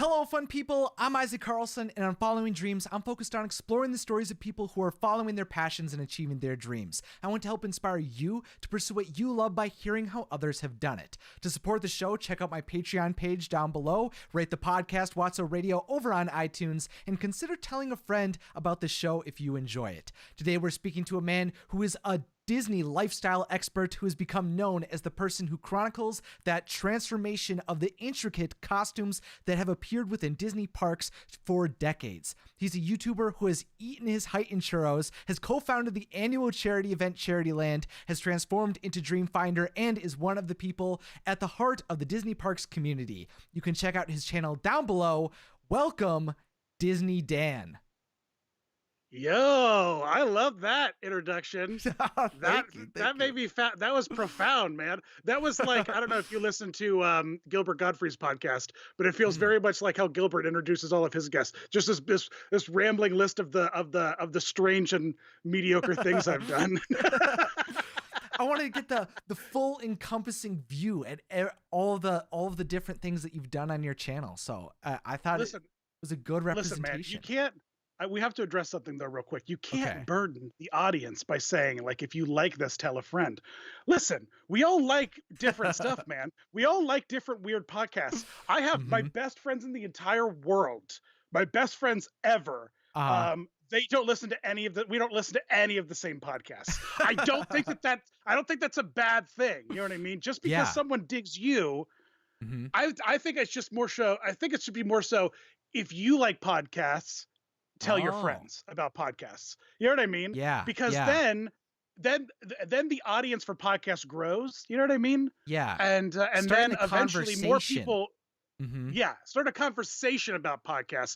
Hello, fun people. I'm Isaac Carlson, and on Following Dreams, I'm focused on exploring the stories of people who are following their passions and achieving their dreams. I want to help inspire you to pursue what you love by hearing how others have done it. To support the show, check out my Patreon page down below, rate the podcast Wotso Radio over on iTunes, and consider telling a friend about the show if you enjoy it. Today, we're speaking to a man who is a Disney lifestyle expert who has become known as the person who chronicles that transformation of the intricate costumes that have appeared within Disney parks for decades. He's a YouTuber who has eaten his height in churros, has co-founded the annual charity event CharityLand, has transformed into Dreamfinder, and is one of the people at the heart of the Disney parks community. You can check out his channel down below. Welcome, Disney Dan. Yo, I love that introduction. that made me fat. That was profound, man. That was like, I don't know if you listen to Gilbert Gottfried's podcast, but it feels very much like how Gilbert introduces all of his guests. Just this rambling list of the strange and mediocre things I've done. I wanted to get the full encompassing view at all of the different things that you've done on your channel. So I thought it was a good representation. Listen, man, you can't. We have to address something though real quick. You can't burden the audience by saying, like, if you like this, tell a friend. Listen, we all like different stuff, man. We all like different weird podcasts. I have my best friends in the entire world, my best friends ever. They don't listen to any of the, we don't listen to any of the same podcasts. I don't think I don't think that's a bad thing. You know what I mean? Just because someone digs you, I think it's just more so, I think it should be more so if you like podcasts, tell your friends about podcasts. You know what I mean? Yeah. Because then the audience for podcasts grows. You know what I mean? Yeah. And then eventually more people. Start a conversation about podcasts.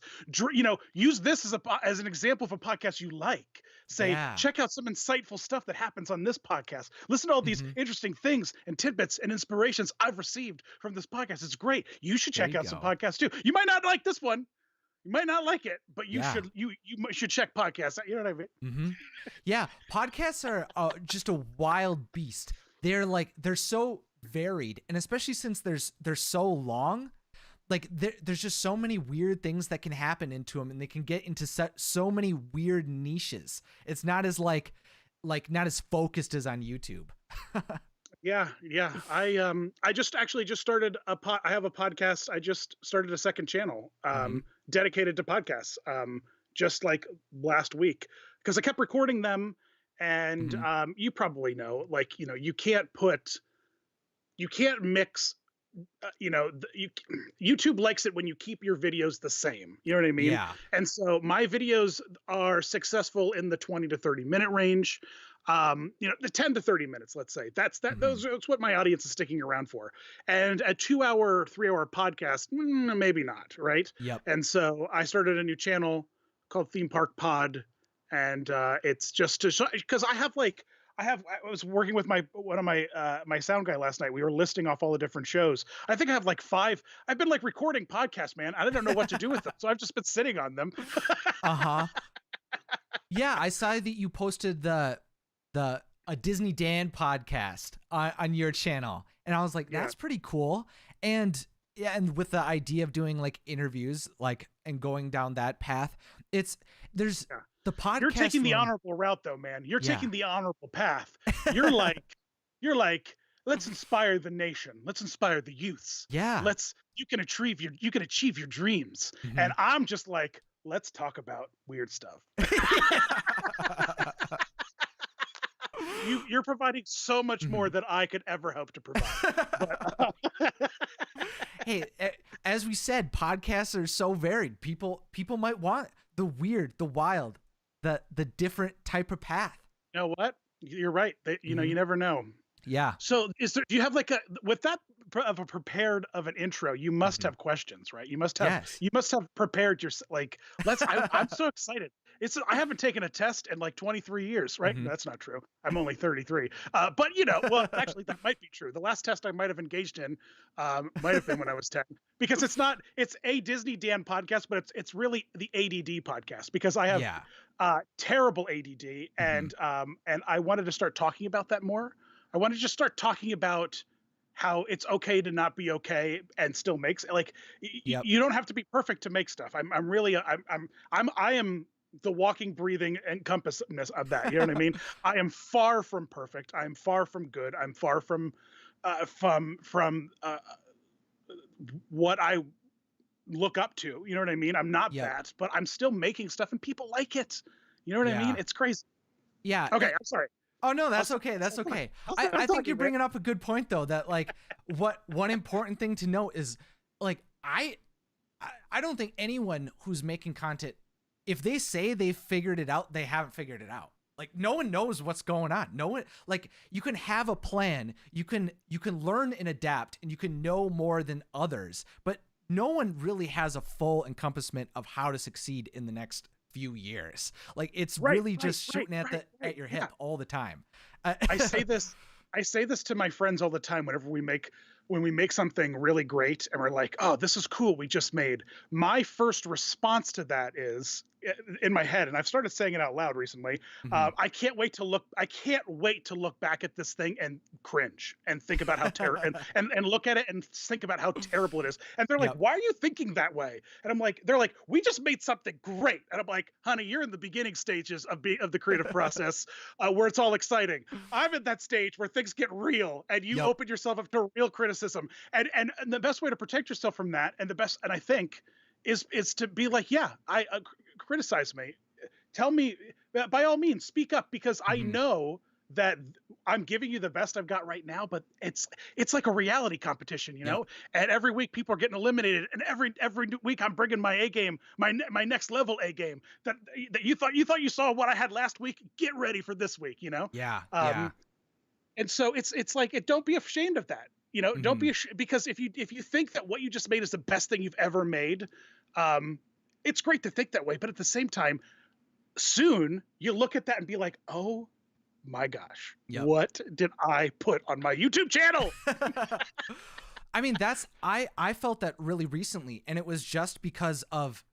You know, use this as an example of a podcast you like. Say, check out some insightful stuff that happens on this podcast. Listen to all these interesting things and tidbits and inspirations I've received from this podcast. It's great. You should check out some podcasts too. You might not like this one. You might not like it, but you should check podcasts. You know what I mean? Yeah, podcasts are just a wild beast. They're so varied, and especially since they're so long, like there's just so many weird things that can happen into them, and they can get into so many weird niches. It's not as not as focused as on YouTube. Yeah. I just started I have a podcast. I just started a second channel dedicated to podcasts just like last week because I kept recording them and you probably know, like, you know, you can't mix YouTube likes it when you keep your videos the same. You know what I mean? Yeah. And so my videos are successful in the 20 to 30 minute range. The 10 to 30 minutes, let's say. That's what my audience is sticking around for. And a 2-hour, 3-hour podcast, maybe not, right? Yep. And so I started a new channel called Theme Park Pod, and it's just because I was working with one of my sound guy last night. We were listing off all the different shows. I think I have like 5. I've been like recording podcasts, man. I don't know what to do with them, so I've just been sitting on them. Yeah, I saw that you posted a Disney Dan podcast on your channel, and I was like, that's pretty cool. And with the idea of doing like interviews, like, and going down that path, the podcast. You're taking the honorable route though, man. You're taking the honorable path. You're like, let's inspire the nation. Let's inspire the youths. Yeah. You can achieve your dreams. And I'm just like, let's talk about weird stuff. You're providing so much more than I could ever hope to provide. Hey, as we said, podcasts are so varied. People might want the weird, the wild, the different type of path. You know what? You're right. You never know. Yeah. So do you have like with that of a prepared of an intro, you must have questions, right? You must have prepared your, like, I'm so excited. I haven't taken a test in like 23 years, right? No, that's not true. I'm only 33. But well, actually that might be true. The last test I might have engaged in might have been when I was 10, because it's a Disney Dan podcast, but it's really the ADD podcast, because I have terrible ADD, and I wanted to start talking about that more. I want to just start talking about how it's okay to not be okay and still makes like Yep. you don't have to be perfect to make stuff. I'm really I am the walking, breathing encompassness of that. You know what I mean? I am far from perfect. I am far from good. I'm far from what I look up to. You know what I mean? I'm not Yep. that, but I'm still making stuff and people like it. You know what I mean? Yeah. It's crazy. Yeah. Okay, I'm sorry. Oh no, I'll that's stop, okay. That's okay. I'll I, stop I think you're talking, man. bringing up a good point though. That like, one important thing to note is like I don't think anyone who's making content, if they say they've figured it out, they haven't figured it out. Like no one knows what's going on. No one, like you can have a plan, you can learn and adapt, and you can know more than others, but no one really has a full encompassment of how to succeed in the next few years. Like it's really just shooting at your hip all the time. I say this to my friends all the time whenever when we make something really great and we're like, "Oh, this is cool. We just made." My first response to that is in my head, and I've started saying it out loud recently. Mhm. I can't wait to look. I can't wait to look back at this thing and cringe and think about how terrible and look at it and think about how terrible it is. And they're like, Yep. "Why are you thinking that way?" And I'm like, "They're like, we just made something great." And I'm like, "Honey, you're in the beginning stages of the creative process, where it's all exciting. I'm at that stage where things get real, and you Yep. open yourself up to real criticism. And the best way to protect yourself from that, and I think, is to be like, yeah, criticize me, tell me, by all means, speak up, because I Mhm. know that I'm giving you the best I've got right now, but it's like a reality competition, you Yep. know. And every week people are getting eliminated, and every week I'm bringing my A game, my next level A game. That you thought you saw what I had last week. Get ready for this week, you know. Yeah. Yeah. Um, and so it's like don't be ashamed of that. You know, don't Mhm. be because if you think that what you just made is the best thing you've ever made, um, it's great to think that way. But at the same time, soon you look at that and be like, oh my gosh, Yep. what did I put on my YouTube channel? I mean, I felt that really recently, and it was just because of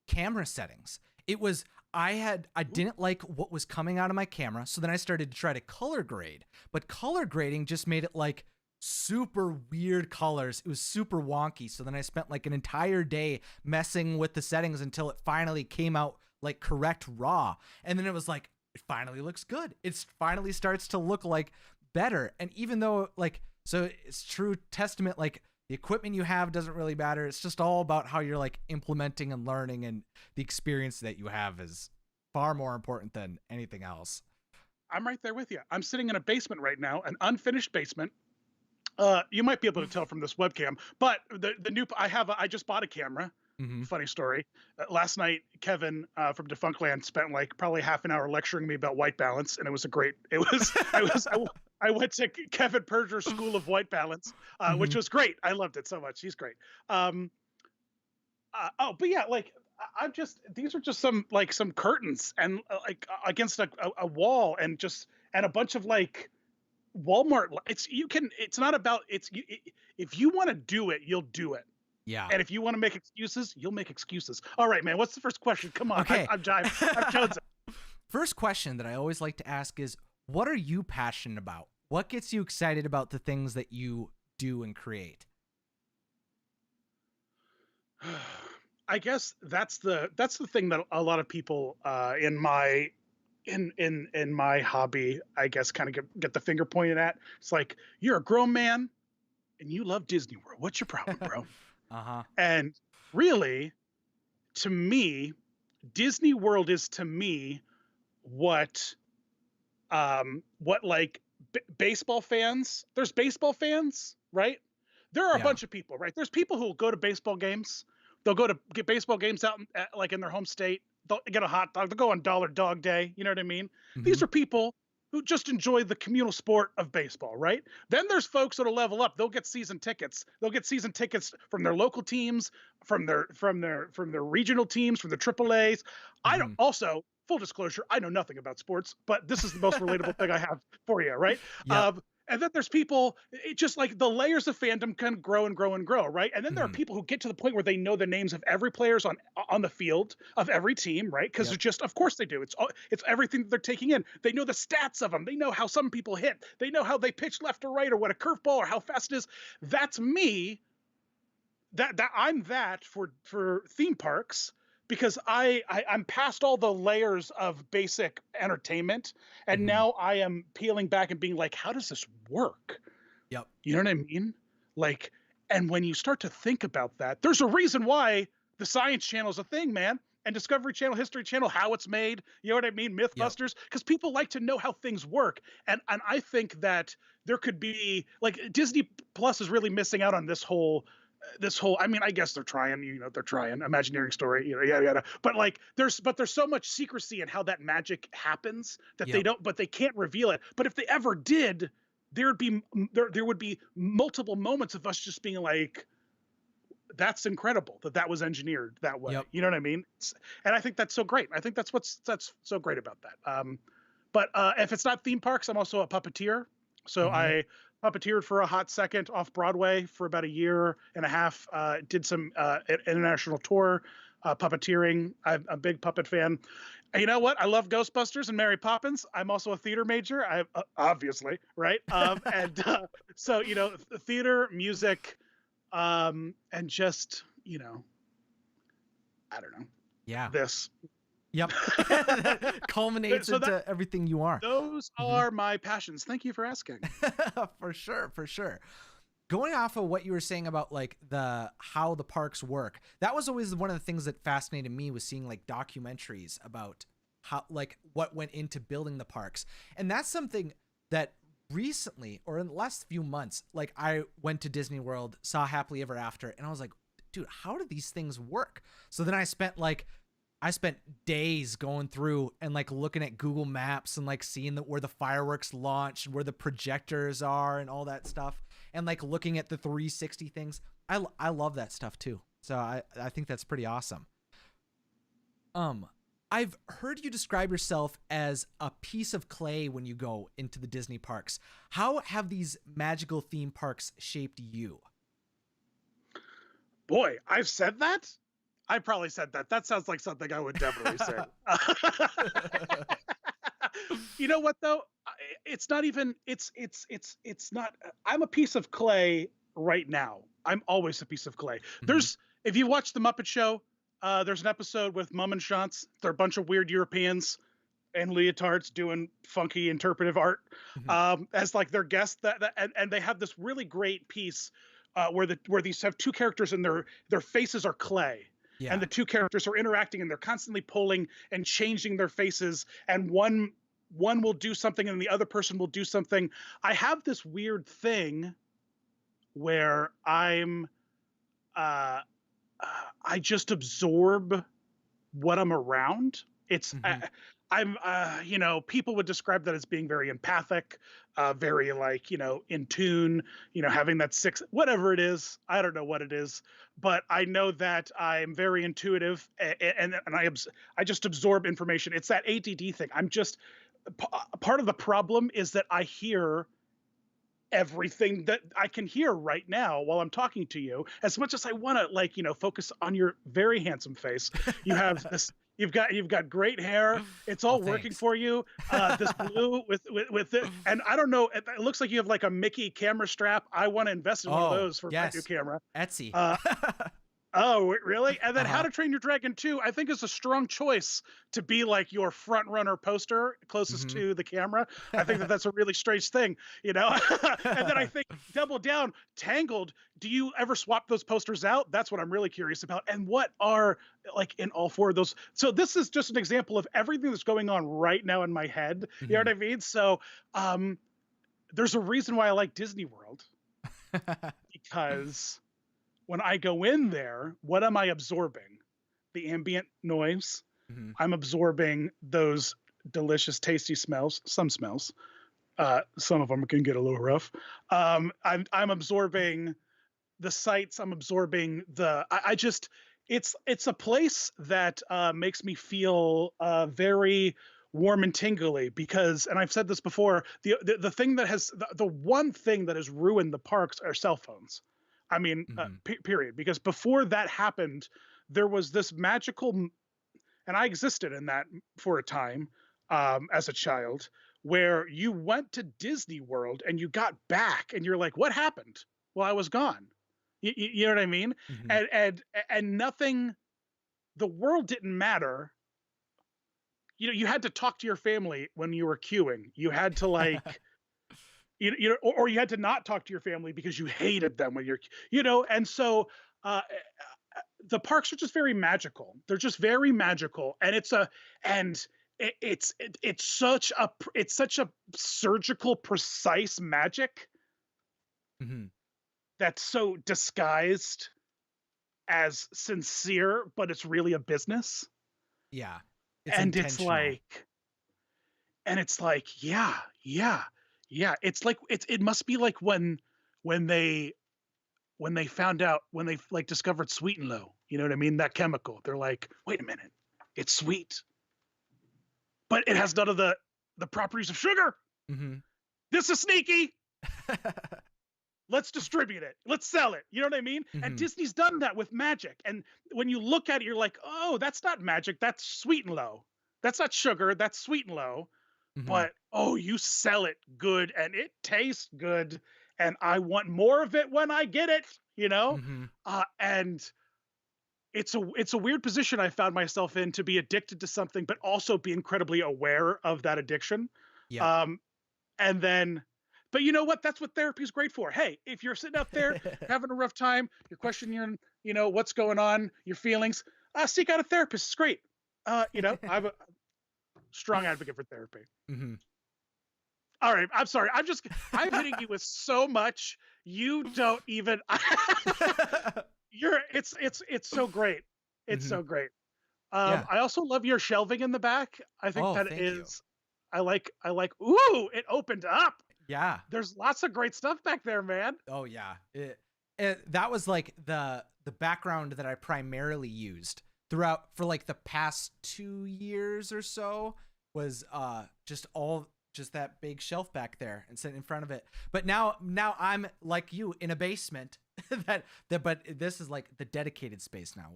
camera settings. It was I didn't like what was coming out of my camera, so then I started to try to color grade. But color grading just made it like super weird colors. It was super wonky. So then I spent like an entire day messing with the settings until it finally came out like correct raw. And then it was like it finally looks good. It finally starts to look like better. And even though like so it's true testament like the equipment you have doesn't really matter. It's just all about how you're like implementing and learning, and the experience that you have is far more important than anything else. I'm right there with you. I'm sitting in a basement right now, an unfinished basement. You might be able to tell from this webcam, but the new I just bought a camera. Mm-hmm. Funny story. Last night, Kevin from Defunctland spent like probably half an hour lecturing me about white balance, and it was a great. It was I went to Kevin Perger's School of White Balance, Mm-hmm. which was great. I loved it so much. He's great. Oh, but yeah, like I'm just these are just some curtains and like against a wall and a bunch of like Walmart. It's not about if you want to do it, you'll do it. Yeah. And if you want to make excuses, you'll make excuses. All right, man. What's the first question? Come on. Okay. I've chosen. First question that I always like to ask is, what are you passionate about? What gets you excited about the things that you do and create? I guess that's the thing that a lot of people in my hobby, I guess, kind of get the finger pointed at. It's like you're a grown man and you love Disney World. What's your problem, bro? Uh-huh. And really, to me, Disney World is to me what like baseball fans. There's baseball fans, right? There are a Yeah. bunch of people, right? There's people who will go to baseball games. They'll go to get baseball games out like in their home state. They'll get a hot dog. They'll go on Dollar Dog Day. You know what I mean? Mm-hmm. These are people who just enjoy the communal sport of baseball, right? Then there's folks that'll level up. They'll get season tickets. They'll get season tickets from their local teams, from their regional teams, from the AAA's. I don't Mm-hmm. also full disclosure, I know nothing about sports, but this is the most relatable thing I have for you, right? Yep. And then there's people, it just like the layers of fandom can grow and grow and grow, right? And then there are Mhm. people who get to the point where they know the names of every players on the field of every team, right? Because Yep. they're just, of course they do. It's everything that they're taking in. They know the stats of them. They know how some people hit. They know how they pitch left or right or what a curveball or how fast it is. That's me. That I'm that for theme parks because I'm past all the layers of basic entertainment, and Mhm. now I am peeling back and being like, how does this work? Yep. You know what I mean? Like, and when you start to think about that, there's a reason why the Science Channel is a thing, man. And Discovery Channel, History Channel, how it's made, you know what I mean? Yep. Mythbusters, because people like to know how things work. And I think that there could be like Disney Plus is really missing out on this whole I mean, I guess they're trying, they're trying Imagineering story, yeah. But there's so much secrecy in how that magic happens that they Yep. don't, but they can't reveal it. But if they ever did, there would be multiple moments of us just being like, that's incredible that was engineered that way. Yep. You know what I mean? And I think that's so great. I think that's so great about that. But if it's not theme parks, I'm also a puppeteer. So Mhm. I puppeteered for a hot second off Broadway for about a year and a half. Did some international tour puppeteering. I'm a big puppet fan. And you know what? I love Ghostbusters and Mary Poppins. I'm also a theater major. I obviously, right? And so theater, music, and just I don't know Yeah. this. Yep. Culminates So into everything you are. those Mhm. are my passions. Thank you for asking. For sure, for sure. Going off of what you were saying about like how the parks work, that was always one of the things that fascinated me, was seeing like documentaries about how, like, what went into building the parks. And that's something that recently, or in the last few months, like I went to Disney World, saw Happily Ever After, and I was like, dude, how do these things work? So then I spent days going through and like looking at Google Maps and like seeing where the fireworks launch and where the projectors are and all that stuff, and like looking at the 360 things. I love that stuff too. So I think that's pretty awesome. I've heard you describe yourself as a piece of clay when you go into the Disney parks. How have these magical theme parks shaped you? Boy, I've said that. I probably said that. That sounds like something I would definitely say. You know what though? It's not even. It's not. I'm a piece of clay right now. I'm always a piece of clay. Mhm. There's if you watch the Muppet Show, there's an episode with Mum and Shantz. They're a bunch of weird Europeans and leotards doing funky interpretive art Mhm. as like their guests. And they have this really great piece where these have two characters and their faces are clay. And Yeah. the two characters are interacting and they're constantly pulling and changing their faces. And one will do something and the other person will do something. I have this weird thing where uh, I just absorb what I'm around. It's Mhm. I'm people would describe that as being very empathic, very like in tune, having that six whatever it is. I don't know what it is, but I know that I'm very intuitive and I just absorb information. It's that ADD thing. I'm just part of the problem is that I hear everything that I can hear right now while I'm talking to you. As much as I want to focus on your very handsome face, you have this. You've got great hair. It's Oh, all working thanks. for you. This blue with it, and I don't know. It looks like you have like a Mickey camera strap. I want to invest in one of Oh, those for my new yes. camera. Etsy. Uh, Oh, really? And then How Uh-huh. to Train Your Dragon 2, I think is a strong choice to be like your front runner poster closest Mhm. to the camera. I think that that's a really strange thing, And then I think double down, Tangled. Do you ever swap those posters out? That's what I'm really curious about. And what are like in all four of those? So this is just an example of everything that's going on right now in my head. You know what Mhm. I mean? So there's a reason why I like Disney World because when I go in there, what am I absorbing? The ambient noise. Mhm. I'm absorbing those delicious, tasty smells. Some smells. Some of them can get a little rough. I'm absorbing the sights. I'm absorbing I just it's a place that makes me feel very warm and tingly because, and I've said this before, the thing that has the one thing that has ruined the parks are cell phones. I mean, period. Because before that happened, there was this magical, and I existed in that for a time as a child, where you went to Disney World and you got back and you're like, what happened? Well, I was gone. You know what I mean? And nothing, the world didn't matter. You know, you had to talk to your family when you were queuing. You had to like, or you had to not talk to your family because you hated them when you're, and so uh, the parks are just very magical. They're just very magical, and it's such a surgical, precise magic that's so disguised as sincere, but it's really a business. Yeah. And it's like, yeah. It's like, it must be like when they found out, when they like discovered sweet and low, you know what I mean? That chemical. They're like, wait a minute, it's sweet, but it has none of the properties of sugar. This is sneaky. Let's distribute it. Let's sell it. You know what I mean? And Disney's done that with magic. And when you look at it, you're like, oh, that's not magic. That's sweet and low. That's not sugar. That's sweet and low. But, oh, you sell it good and it tastes good. And I want more of it when I get it, and it's a weird position I found myself in, to be addicted to something, but also be incredibly aware of that addiction. Yeah. And then, but you know what? That's what therapy is great for. Hey, if you're sitting out there having a rough time, you're questioning, what's going on, your feelings, seek out a therapist. It's great. I'm a strong advocate for therapy. All right. I'm sorry. I'm hitting you with so much. You don't even, it's so great. It's so great. I also love your shelving in the back. I think I like, ooh, it opened up. Yeah. There's lots of great stuff back there, man. Oh yeah. That was like the background that I primarily used throughout for like the past 2 years or so, was just that big shelf back there and sitting in front of it. But now I'm like you in a basement but this is like the dedicated space now,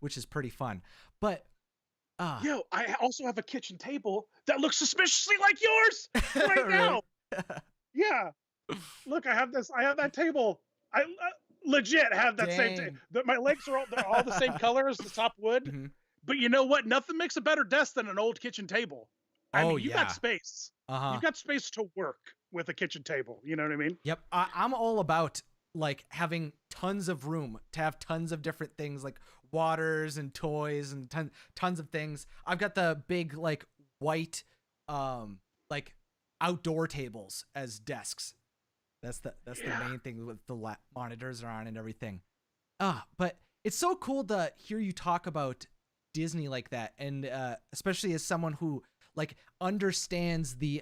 which is pretty fun. But yo, I also have a kitchen table that looks suspiciously like yours right now. Yeah. Look, I have that table. I legit have that same table. My legs are all the same color as the top wood. But you know what? Nothing makes a better desk than an old kitchen table. I mean, you got space. You've got space to work with a kitchen table. You know what I mean? Yep. I'm all about like having tons of room to have tons of different things, like waters and toys and tons of things. I've got the big like white like outdoor tables as desks. That's the main thing, with the monitors are on and everything. But it's so cool to hear you talk about Disney like that, and especially as someone who like understands the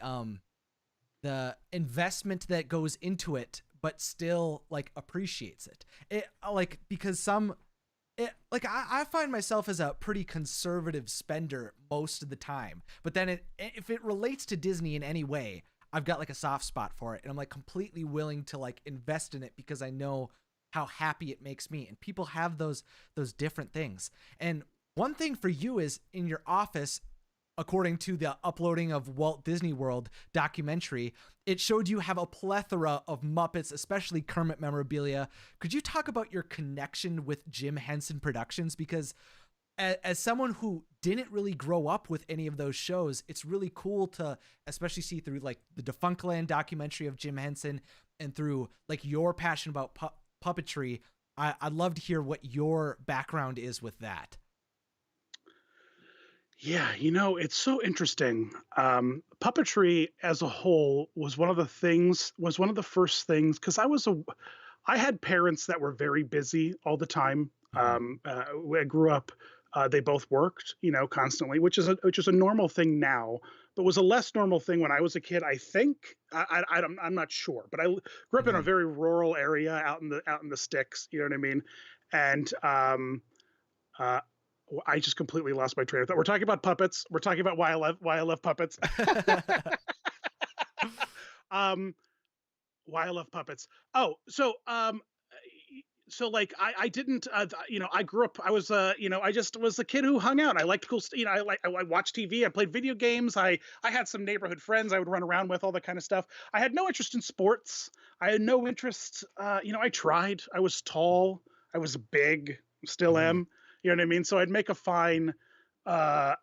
investment that goes into it, but still like appreciates it. Because I find myself as a pretty conservative spender most of the time, but then if it relates to Disney in any way, I've got like a soft spot for it, and I'm like completely willing to like invest in it because I know how happy it makes me. And people have those different things. And one thing for you is in your office, according to the uploading of Walt Disney World documentary, it showed you have a plethora of Muppets, especially Kermit memorabilia. Could you talk about your connection with Jim Henson Productions? Because as someone who didn't really grow up with any of those shows, it's really cool to especially see through like the Defunctland documentary of Jim Henson and through like your passion about puppetry. I'd love to hear what your background is with that. Yeah, it's so interesting. Puppetry as a whole was one of the first things, because I had parents that were very busy all the time. I grew up, they both worked, constantly, which is a normal thing now, but was a less normal thing when I was a kid. I think I'm not sure, but I grew up in a very rural area out in the sticks. You know what I mean? And I just completely lost my train of thought. We're talking about puppets. We're talking about why I love puppets. um, why I love puppets. Oh, so like I didn't I grew up I was I just was a kid who hung out. I liked cool I watched TV, I played video games, I had some neighborhood friends I would run around with, all that kind of stuff. I had no interest in sports. I had no interest I tried. I was tall, I was big, still Mhm. am. You know what I mean? So I'd make a fine I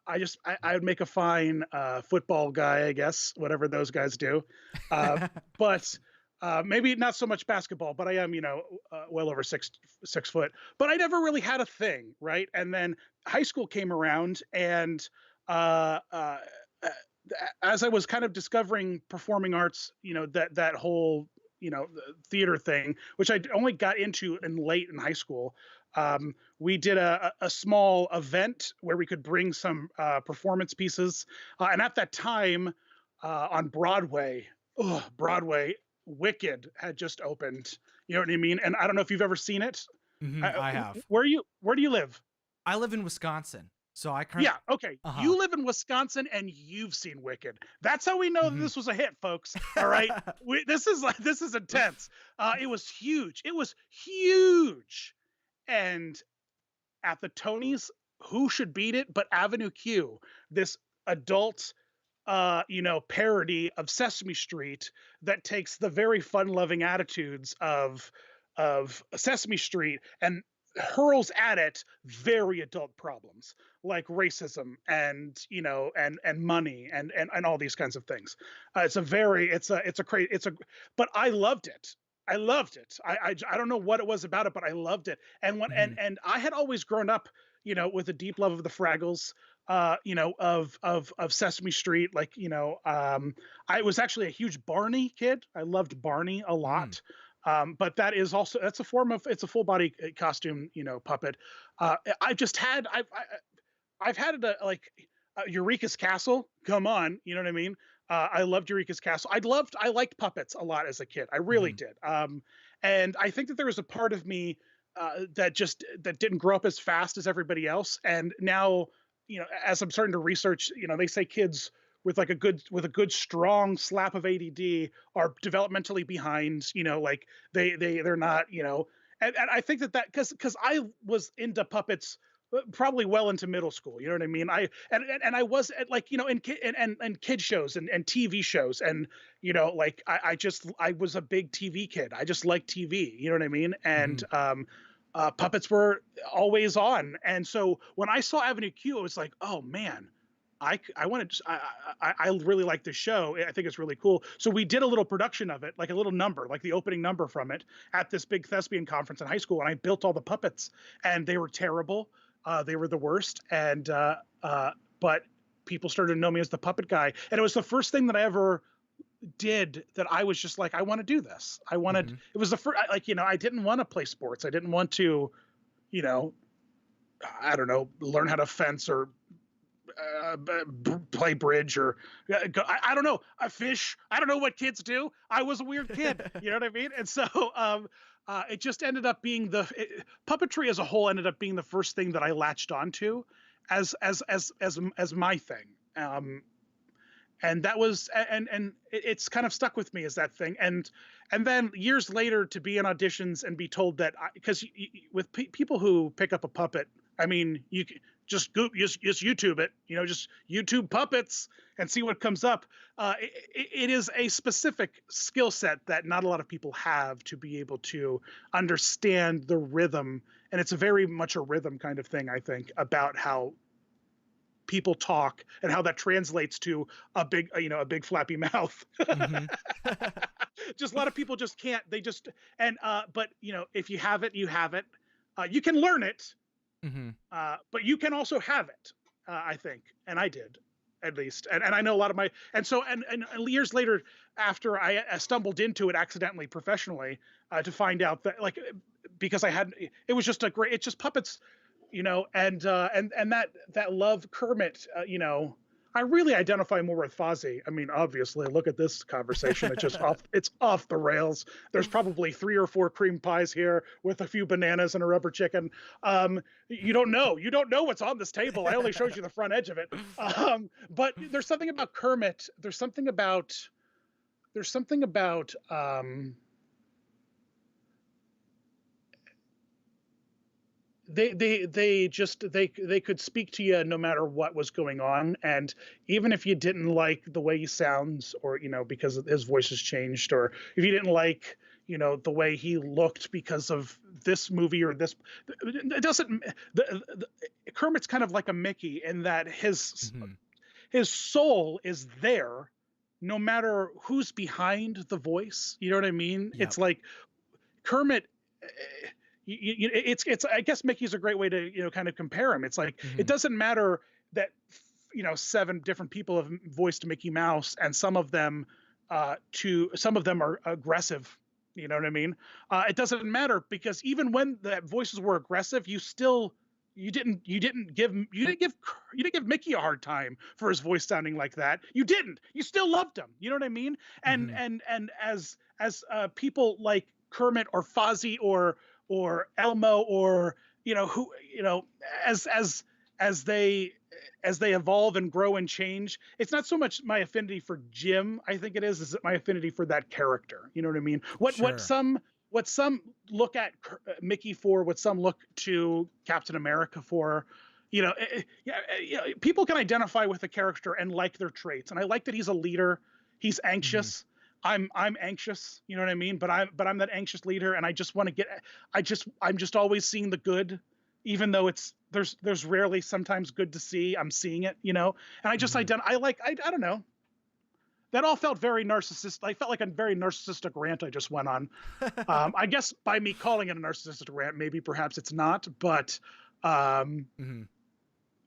would make a fine football guy, I guess, whatever those guys do. But maybe not so much basketball, but I am, well over 6 foot. But I never really had a thing, right? And then high school came around, and uh, uh, uh, as I was kind of discovering performing arts, that whole theater thing, which I only got into in late in high school. We did a small event where we could bring some performance pieces, and at that time on Broadway, Broadway, Wicked had just opened. You know what I mean? And I don't know if you've ever seen it. I have. Where do you live? I live in Wisconsin, so I currently. Yeah, okay. Uh-huh. You live in Wisconsin and you've seen Wicked. That's how we know that Mhm. this was a hit, folks. All right. This is intense. It was huge. It was huge. And at the Tonys, who should beat it but Avenue Q, this adult parody of Sesame Street that takes the very fun-loving attitudes of Sesame Street and hurls at it very adult problems like racism and and money and all these kinds of things. But I loved it. I loved it. I don't know what it was about it, but I loved it. And when Mhm. and I had always grown up, with a deep love of the Fraggles, of Sesame Street. Like, I was actually a huge Barney kid. I loved Barney a Mm. lot. But that's a form of it's a full body costume, puppet. I've just had I've had it Eureka's Castle. Come on, you know what I mean? I loved Eureka's Castle. I liked puppets a lot as a kid. I really Mhm. did. And I think that there was a part of me that didn't grow up as fast as everybody else. And now, as I'm starting to research, they say kids with a good strong slap of ADD are developmentally behind. Like they're not. And I think that because I was into puppets probably well into middle school. You know what I mean? I was at in and kid shows and TV shows and I was a big TV kid. I just liked TV. You know what I mean? And Mhm. puppets were always on. And so when I saw Avenue Q, it was like, oh man, I want to. I really like this show. I think it's really cool. So we did a little production of it, like a little number, like the opening number from it, at this big thespian conference in high school. And I built all the puppets, and they were terrible. They were the worst. But people started to know me as the puppet guy, and it was the first thing that I ever did that I was just like, I want to do this. Mhm. It was the first, I didn't want to play sports. I didn't want to, you know, I don't know, learn how to fence or play bridge or I don't know, a fish. I don't know what kids do. I was a weird kid. You know what I mean? And so it just ended up being puppetry as a whole ended up being the first thing that I latched onto as my thing. And that was it's kind of stuck with me as that thing. And then years later to be in auditions and be told that because with people who pick up a puppet, I mean, you can just YouTube it, just YouTube puppets and see what comes up. It is a specific skill set that not a lot of people have to be able to understand the rhythm. And it's a very much a rhythm kind of thing, I think, about how people talk and how that translates to a big flappy mouth. Mhm. Just a lot of people just can't. They just and but if you have it, you have it. You can learn it, Mhm. but you can also have it. I think, and I did, at least, and I know a lot of my and so and years later, after I stumbled into it accidentally professionally, to find out that because I had it was just it's just puppets, and that love Kermit, I really identify more with Fozzie. I mean, obviously, look at this conversation. It's off the rails. There's probably 3 or 4 cream pies here with a few bananas and a rubber chicken. You don't know. You don't know what's on this table. I only showed you the front edge of it. But there's something about Kermit. There's something about they could speak to you no matter what was going on, and even if you didn't like the way he sounds, or because his voice has changed, or if you didn't like the way he looked because of this movie or this, it doesn't Kermit's kind of like a Mickey in that his soul is there no matter who's behind the voice. You know what I mean? Yep. It's like Kermit, it's I guess Mickey's a great way to kind of compare him. It's like it doesn't matter that 7 different people have voiced Mickey Mouse, and some of them are aggressive. You know what I mean? It doesn't matter, because even when the voices were aggressive, you didn't give Mickey a hard time for his voice sounding like that. You still loved him. You know what I mean? And as people like Kermit or Fozzie or Elmo, or as they evolve and grow and change, it's not so much my affinity for Jim, I think it is my affinity for that character. You know what I mean? What some look at Mickey for, what some look to Captain America for, people can identify with the character and like their traits. And I like that he's a leader. He's anxious. I'm anxious, you know what I mean? But I'm that anxious leader, and I just want to I'm just always seeing the good, even though there's rarely sometimes good to see. I'm seeing it, and I just I don't know. That all felt very narcissistic. I felt like a very narcissistic rant I just went on. I guess by me calling it a narcissistic rant, maybe perhaps it's not, but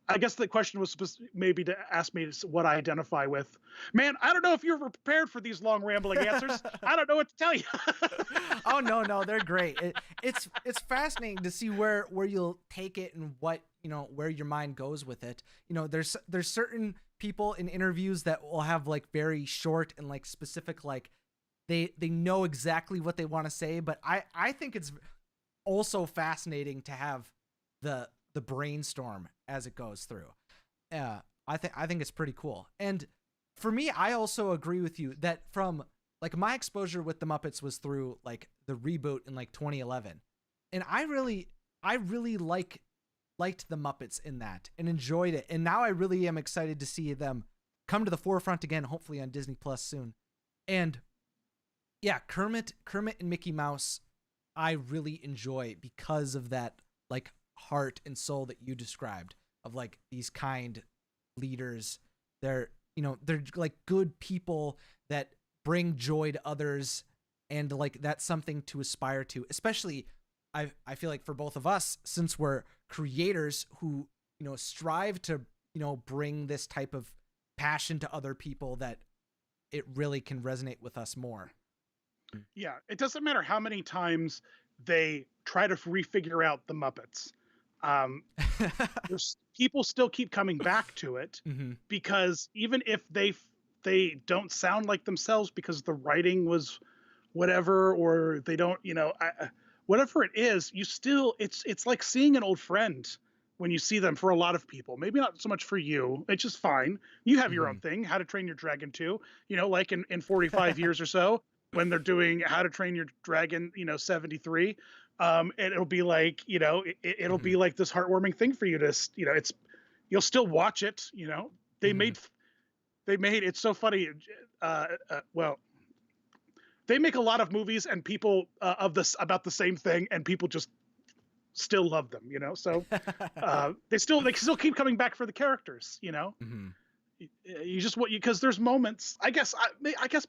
I guess the question was maybe to ask me what I identify with. Man, I don't know if you're prepared for these long rambling answers. I don't know what to tell you. Oh no, they're great. It's fascinating to see where you'll take it and what where your mind goes with it. There's certain people in interviews that will have like very short and like specific, like they know exactly what they want to say. But I think it's also fascinating to have the brainstorm as it goes through. I think it's pretty cool. And for me, I also agree with you that from like my exposure with the Muppets was through like the reboot in like 2011. And I really liked the Muppets in that and enjoyed it. And now I really am excited to see them come to the forefront again, hopefully on Disney Plus soon. And yeah, Kermit and Mickey Mouse, I really enjoy because of that like heart and soul that you described of like these kind leaders. They're like good people that bring joy to others, and like that's something to aspire to, especially I feel like for both of us, since we're creators who strive to bring this type of passion to other people, that it really can resonate with us more. Yeah, it doesn't matter how many times they try to refigure out the Muppets. People still keep coming back to it because even if they don't sound like themselves because the writing was whatever, or they don't, whatever it is, it's like seeing an old friend when you see them. For a lot of people, maybe not so much for you, it's just fine. You have your own thing, How to Train Your Dragon 2, like in 45 years or so, when they're doing How to Train Your Dragon, 73. And it'll be like, it'll be like this heartwarming thing for you to, you'll still watch it. They made it's so funny. Well, they make a lot of movies and people about the same thing, and people just still love them. So they still keep coming back for the characters. You just because there's moments. I guess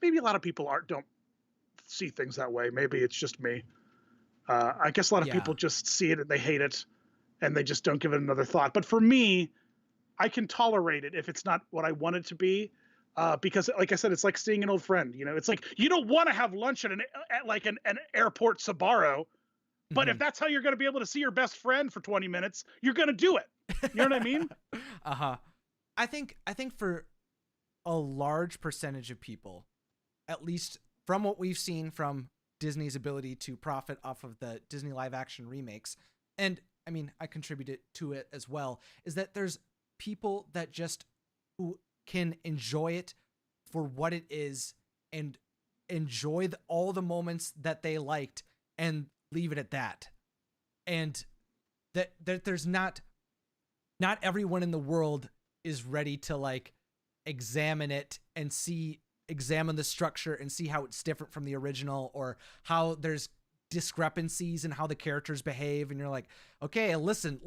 maybe a lot of people don't see things that way. Maybe it's just me. I guess a lot of people just see it and they hate it, and they just don't give it another thought. But for me, I can tolerate it if it's not what I want it to be, because, like I said, it's like seeing an old friend. It's like you don't want to have lunch at an airport Sbarro, but if that's how you're going to be able to see your best friend for 20 minutes, you're going to do it. You know what I mean? I think for a large percentage of people, at least from what we've seen from Disney's ability to profit off of the Disney live action remakes, and I mean, I contributed to it as well, is that there's people that just who can enjoy it for what it is and enjoy all the moments that they liked and leave it at that. And that there's not everyone in the world is ready to like examine it and examine the structure and see how it's different from the original, or how there's discrepancies in how the characters behave, and you're like, okay, listen,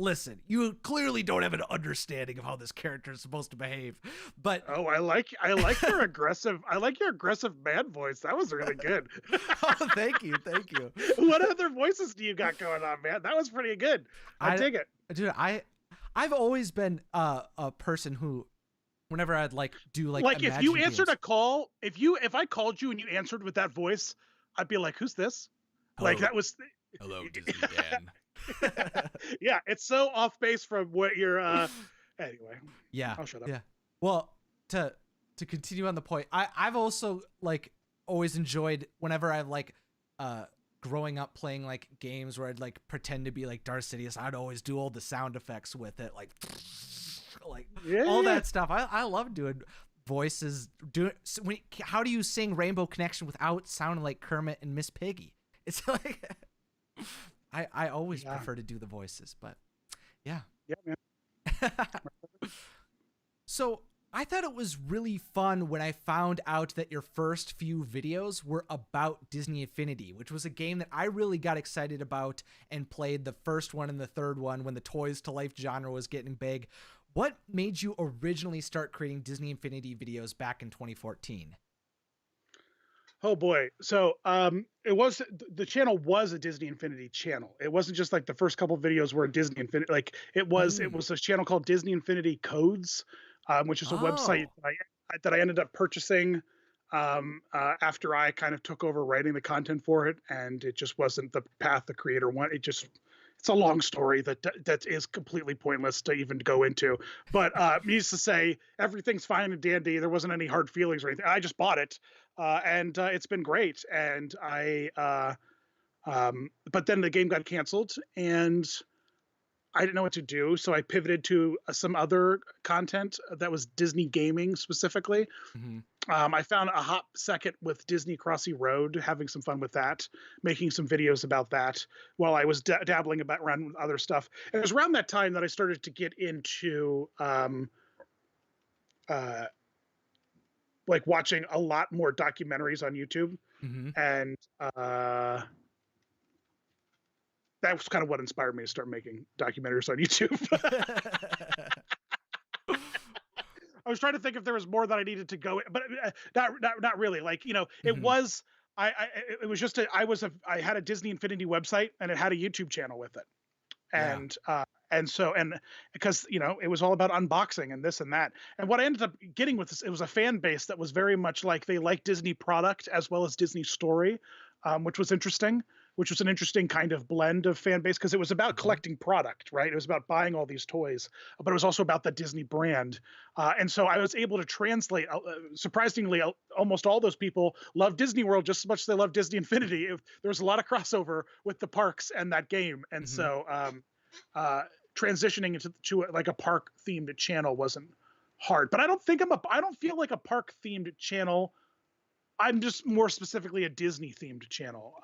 you clearly don't have an understanding of how this character is supposed to behave. But I like your aggressive man voice. That was really good. Oh, thank you. What other voices do you got going on, man? That was pretty good. I dig it, dude. I've always been a person who, whenever I'd like do like if you answered a call, if I called you and you answered with that voice, I'd be like, who's this? Hello. Like that was hello, Disney Dan. Yeah, it's so off base from what you're anyway. Yeah. I'll shut up. Yeah. Well, to continue on the point, I've also like always enjoyed whenever I've like growing up playing like games where I'd like pretend to be like Darth Sidious, I'd always do all the sound effects with it, like all that stuff. I love doing voices. How do you sing Rainbow Connection without sounding like Kermit and Miss Piggy? It's like I always prefer to do the voices, but yeah. Yeah, man. So I thought it was really fun when I found out that your first few videos were about Disney Infinity, which was a game that I really got excited about and played the first one and the third one when the Toys to Life genre was getting big. What made you originally start creating Disney Infinity videos back in 2014? Oh boy. So the channel was a Disney Infinity channel. It wasn't just like the first couple of videos were a Disney Infinity, like it was a channel called Disney Infinity Codes, which is a website that I ended up purchasing after I kind of took over writing the content for it, and it just wasn't the path the creator wanted. It's a long story that is completely pointless to even go into. But needless to say, everything's fine and dandy. There wasn't any hard feelings or anything. I just bought it, and it's been great. And but then the game got canceled, and I didn't know what to do, so I pivoted to some other content that was Disney gaming specifically. Mm-hmm. I found a hot second with Disney Crossy Road, having some fun with that, making some videos about that while I was dabbling around with other stuff. And it was around that time that I started to get into like watching a lot more documentaries on YouTube. Mm-hmm. And that was kind of what inspired me to start making documentaries on YouTube. I was trying to think if there was more that I needed to go, but not really. Like, you know, it was, it was just, I had a Disney Infinity website and it had a YouTube channel with it. And, and because, you know, it was all about unboxing and this and that. And what I ended up getting with this, it was a fan base that was very much like they liked Disney product as well as Disney story, which was an interesting kind of blend of fan base, because it was about collecting product, right? It was about buying all these toys, but it was also about the Disney brand. And so I was able to translate, surprisingly, almost all those people love Disney World just as much as they love Disney Infinity. There was a lot of crossover with the parks and that game. And so transitioning into like a park themed channel wasn't hard, but I don't feel like a park themed channel. I'm just more specifically a Disney themed channel.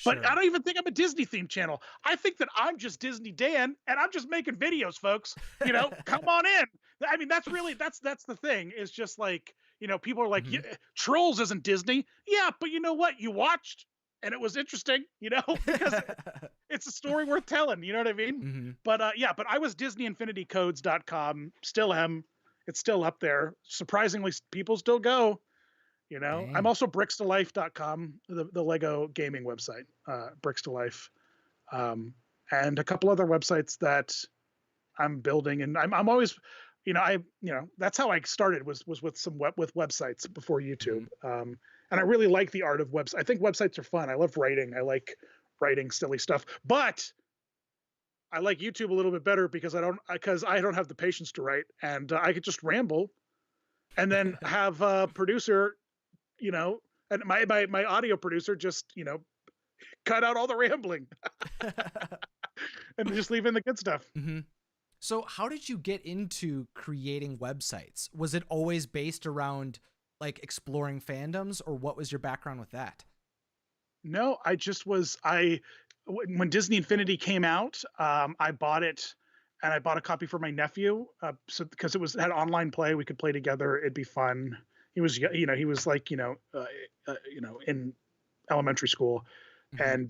But I don't even think I'm a Disney themed channel. I think that I'm just Disney Dan, and I'm just making videos, folks. You know, come on in. I mean, that's the thing. Is just like, you know, people are like, Trolls isn't Disney. Yeah, but you know what? You watched, and it was interesting. You know, because it's a story worth telling. You know what I mean? Mm-hmm. But but I was DisneyInfinityCodes.com. Still am. It's still up there. Surprisingly, people still go. You know, Dang. I'm also brickstolife.com, the Lego gaming website, Bricks to Life, and a couple other websites that I'm building. And I'm always, that's how I started was with with websites before YouTube. And I really like the art of websites. I think websites are fun. I love writing. I like writing silly stuff, but I like YouTube a little bit better because I don't have the patience to write, and I could just ramble and then have a producer, you know, and my audio producer just, cut out all the rambling and just leave in the good stuff. Hmm. So how did you get into creating websites? Was it always based around like exploring fandoms, or what was your background with that? No, I just was when Disney Infinity came out, I bought it and I bought a copy for my nephew, so because it had online play, we could play together, it'd be fun. He was, he was like, in elementary school, Hmm.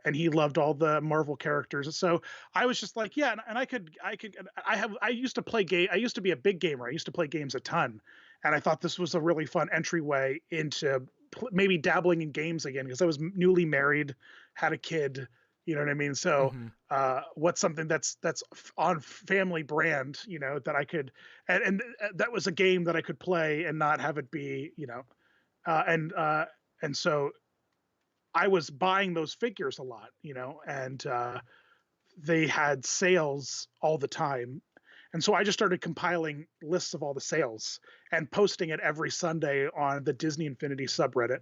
and he loved all the Marvel characters. So I was just like, yeah, and I used to play game. I used to be a big gamer. I used to play games a ton, and I thought this was a really fun entryway into maybe dabbling in games again because I was newly married, had a kid. You know what I mean? So, Hmm. what's something that's on family brand? That I could, and that was a game that I could play and not have it be, uh, and uh, and so I was buying those figures a lot, and they had sales all the time. And so I just started compiling lists of all the sales and posting it every Sunday on the Disney Infinity subreddit.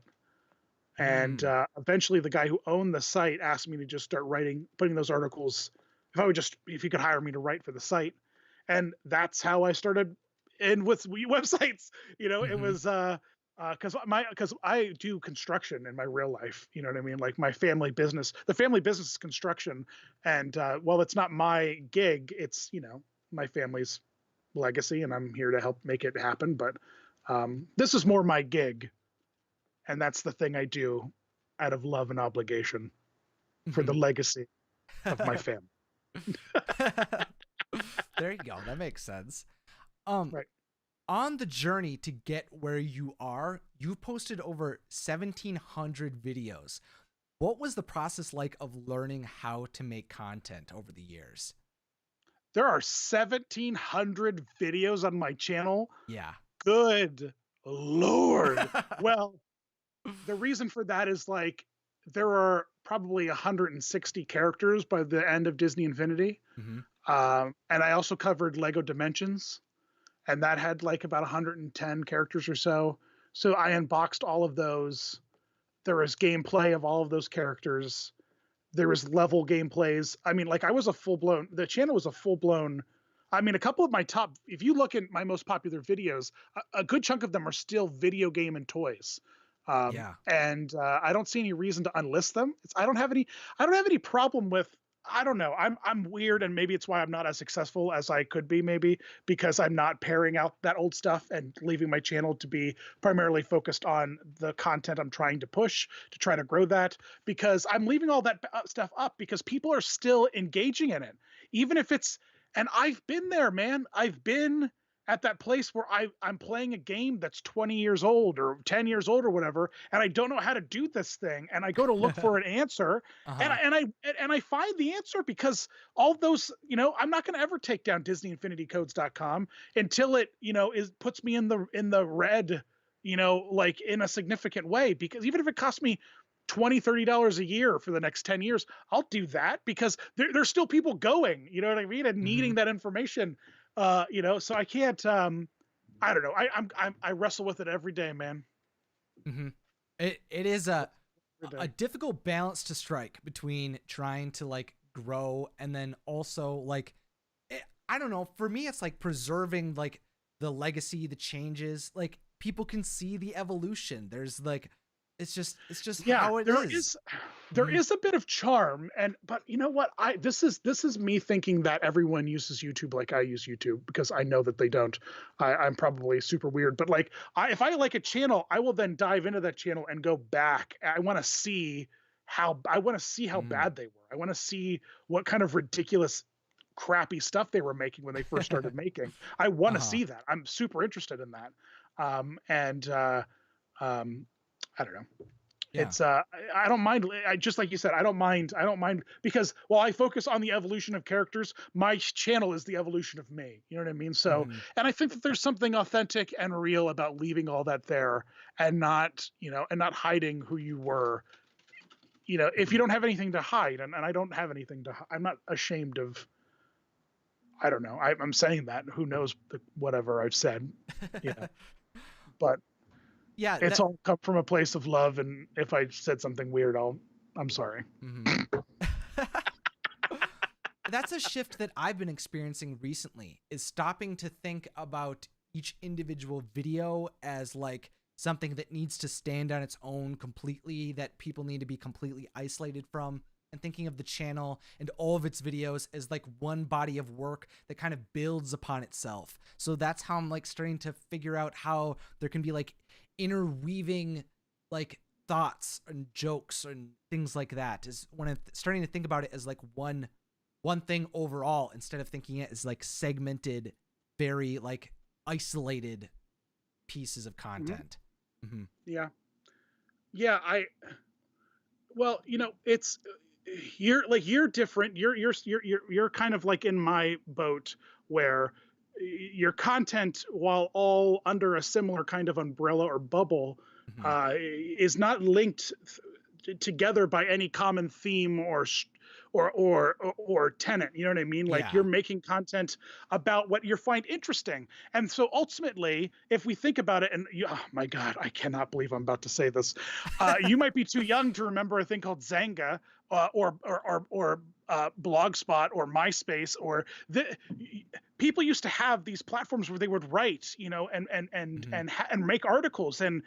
And Mm. eventually, the guy who owned the site asked me to just start putting those articles. If he could hire me to write for the site, and that's how I started in with websites. It Hmm. was because I do construction in my real life. You know what I mean? Like the family business is construction, and while it's not my gig, it's my family's legacy, and I'm here to help make it happen. But this is more my gig, and that's the thing I do out of love and obligation for the Hmm. legacy of my family. There you go. That makes sense. Um, Right. on the journey to get where you are, you've posted over 1,700 videos. What was the process like of learning how to make content over the years? There are 1,700 videos on my channel. Yeah. Good Lord. Well, the reason for that is like there are probably 160 characters by the end of Disney Infinity. Hmm. And I also covered Lego Dimensions, and that had like about 110 characters or so. So I unboxed all of those. There was gameplay of all of those characters. There was level gameplays. I mean, like the channel was a full blown. I mean, a couple of my top, if you look at my most popular videos, a good chunk of them are still video game and toys. Yeah. And I don't see any reason to unlist them. I don't have any problem with, I don't know. I'm weird, and maybe it's why I'm not as successful as I could be, maybe because I'm not pairing out that old stuff and leaving my channel to be primarily focused on the content I'm trying to push to try to grow that, because I'm leaving all that stuff up because people are still engaging in it, even if it's, and I've been there, man. I've been at that place where I'm playing a game that's 20 years old or 10 years old or whatever, and I don't know how to do this thing, and I go to look for an answer, and Uh-huh. I find the answer because all those, I'm not going to ever take down DisneyInfinityCodes.com until it, is puts me in the red, like in a significant way, because even if it costs me $20-$30 a year for the next 10 years, I'll do that because there's still people going, you know what I mean, and Hmm. needing that information. So I can't, I don't know. I wrestle with it every day, man. Hmm. It is Every a day. difficult balance to strike between trying to like grow and then also like I don't know, for me it's like preserving like the legacy, the changes, like people can see the evolution. There's like it's just Yeah, how it there is. is there Hmm. is a bit of charm, but you know what? This is me thinking that everyone uses YouTube like I use YouTube, because I know that they don't. I'm probably super weird, but like if I like a channel, I will then dive into that channel and go back. I want to see how Mm. bad they were. I want to see what kind of ridiculous crappy stuff they were making when they first started making. I want to Uh-huh. see that. I'm super interested in that. And um I don't know. Yeah. I don't mind. I just like you said, I don't mind because while I focus on the evolution of characters, my channel is the evolution of me. You know what I mean? So, Hmm. and I think that there's something authentic and real about leaving all that there, and not hiding who you were you know, if you don't have anything to hide, and I don't have anything to, I'm not ashamed of. I don't know. I'm saying that. Who knows whatever I've said, you know. But Yeah, it's all come from a place of love, and if I said something weird, I'm sorry. that's a shift that I've been experiencing recently, is stopping to think about each individual video as like something that needs to stand on its own completely, that people need to be completely isolated from, and thinking of the channel and all of its videos as like one body of work that kind of builds upon itself. So that's how I'm like starting to figure out how there can be like interweaving like thoughts and jokes and things like that, is when I'm starting to think about it as like one thing overall, instead of thinking it as like segmented, very like isolated pieces of content. Yeah. Yeah. Well, you know, it's, you're different. You're kind of like in my boat where your content, while all under a similar kind of umbrella or bubble, is not linked together by any common theme or tenet. You know what I mean? Like, you're making content about what you find interesting. And so ultimately, if we think about it, and oh my God, I cannot believe I'm about to say this. You might be too young to remember a thing called Zanga, or Blogspot or MySpace, or people used to have these platforms where they would write, you know, and make articles and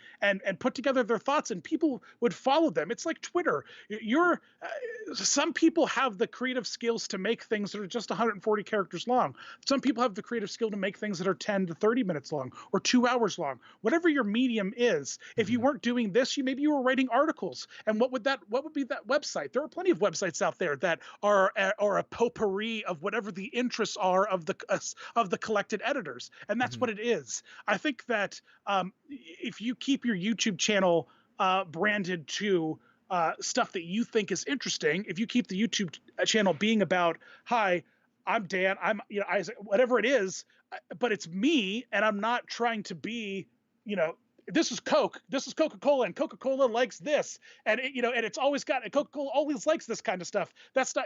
put together their thoughts, and people would follow them. It's like Twitter. Some people have the creative skills to make things that are just 140 characters long. Some people have the creative skill to make things that are 10 to 30 minutes long or 2 hours long. Whatever your medium is, if you weren't doing this, maybe you were writing articles. And what would be that website? There are plenty of websites out there that are a potpourri of whatever the interests are of the collected editors, and that's what it is. I think that if you keep your YouTube channel branded to stuff that you think is interesting, if you keep the YouTube channel being about, hi, I'm Dan, I'm, you know, whatever it is, but it's me, and I'm not trying to be, you know, this is Coke, this is Coca-Cola, and Coca-Cola likes this, and you know, and it's always got, Coca-Cola always likes this kind of stuff. That's not,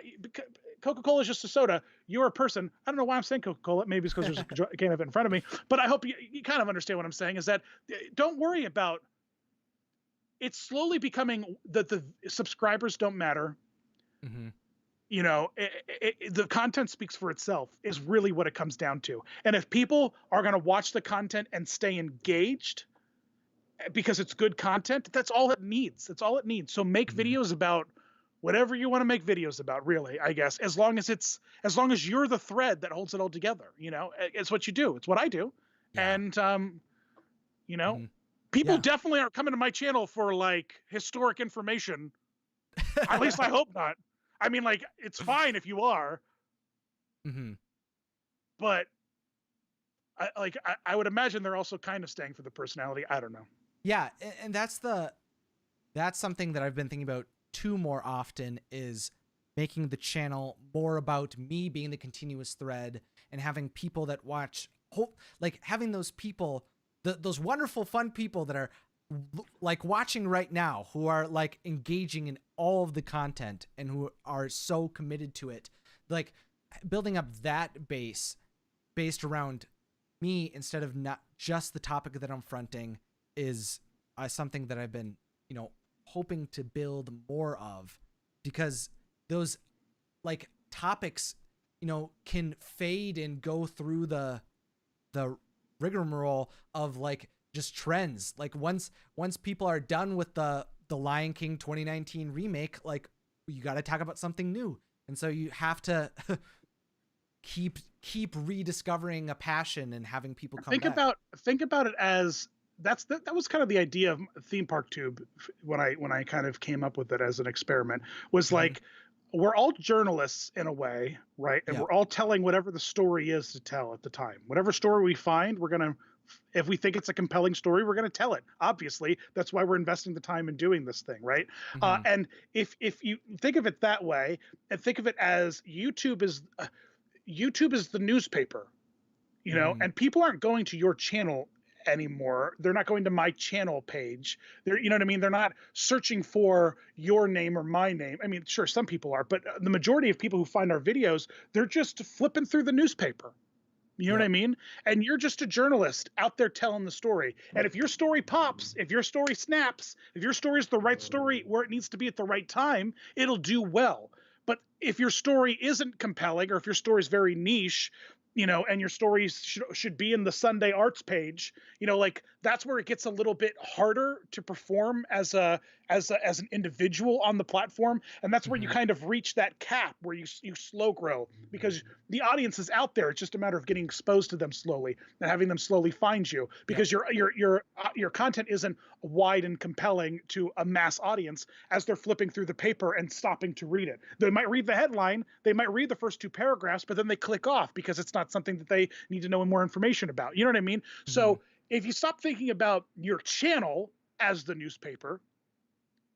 Coca-Cola is just a soda. You're a person. I don't know why I'm saying Coca-Cola. Maybe it's because there's a can of it in front of me, but I hope you kind of understand what I'm saying. Is that, don't worry about. It's slowly becoming that the subscribers don't matter. You know, the content speaks for itself, is really what it comes down to. And if people are going to watch the content and stay engaged because it's good content, that's all it needs. That's all it needs. So make videos about whatever you want to make videos about, really, I guess, as long as you're the thread that holds it all together. You know, it's what you do. It's what I do. And, you know, people definitely aren't coming to my channel for like historic information. At least I hope not. I mean, like, it's fine if you are, but I would imagine they're also kind of staying for the personality. I don't know. Yeah, and that's something that I've been thinking about too more often, is making the channel more about me being the continuous thread, and having people that watch, like having those people, those wonderful, fun people that are like watching right now, who are like engaging in all of the content and who are so committed to it, like building up that base based around me instead of not just the topic that I'm fronting, is something that I've been, you know, hoping to build more of, because those like topics, you know, can fade and go through the rigmarole of like just trends. Like once people are done with the Lion King 2019 remake, like you got to talk about something new. And so you have to keep rediscovering a passion and having people come back. Think about it as that was kind of the idea of Theme Park Tube when I kind of came up with it as an experiment, was like, we're all journalists in a way, right? And we're all telling whatever the story is to tell at the time. Whatever story we find, we're going to, if we think it's a compelling story, we're going to tell it. Obviously, that's why we're investing the time in doing this thing, right? And if you think of it that way, and think of it as YouTube is the newspaper, you know, and people aren't going to your channel anymore. They're not going to my channel page. They're, you know what I mean? They're not searching for your name or my name. I mean, sure, some people are, but the majority of people who find our videos, they're just flipping through the newspaper. You know what I Yep. mean? And you're just a journalist out there telling the story. And if your story pops, if your story snaps, if your story is the right story where it needs to be at the right time, it'll do well. But if your story isn't compelling, or if your story is very niche, you know, and your stories should be in the Sunday arts page, you know, like that's where it gets a little bit harder to perform as as an individual on the platform, and that's where you Mhm. kind of reach that cap where you slow grow, because the audience is out there. It's just a matter of getting exposed to them slowly and having them slowly find you, Yep. because your content isn't wide and compelling to a mass audience as they're flipping through the paper and stopping to read it. They might read the headline, they might read the first two paragraphs, but then they click off because it's not something that they need to know more information about. You know what I mean? Mhm. So if you stop thinking about your channel as the newspaper,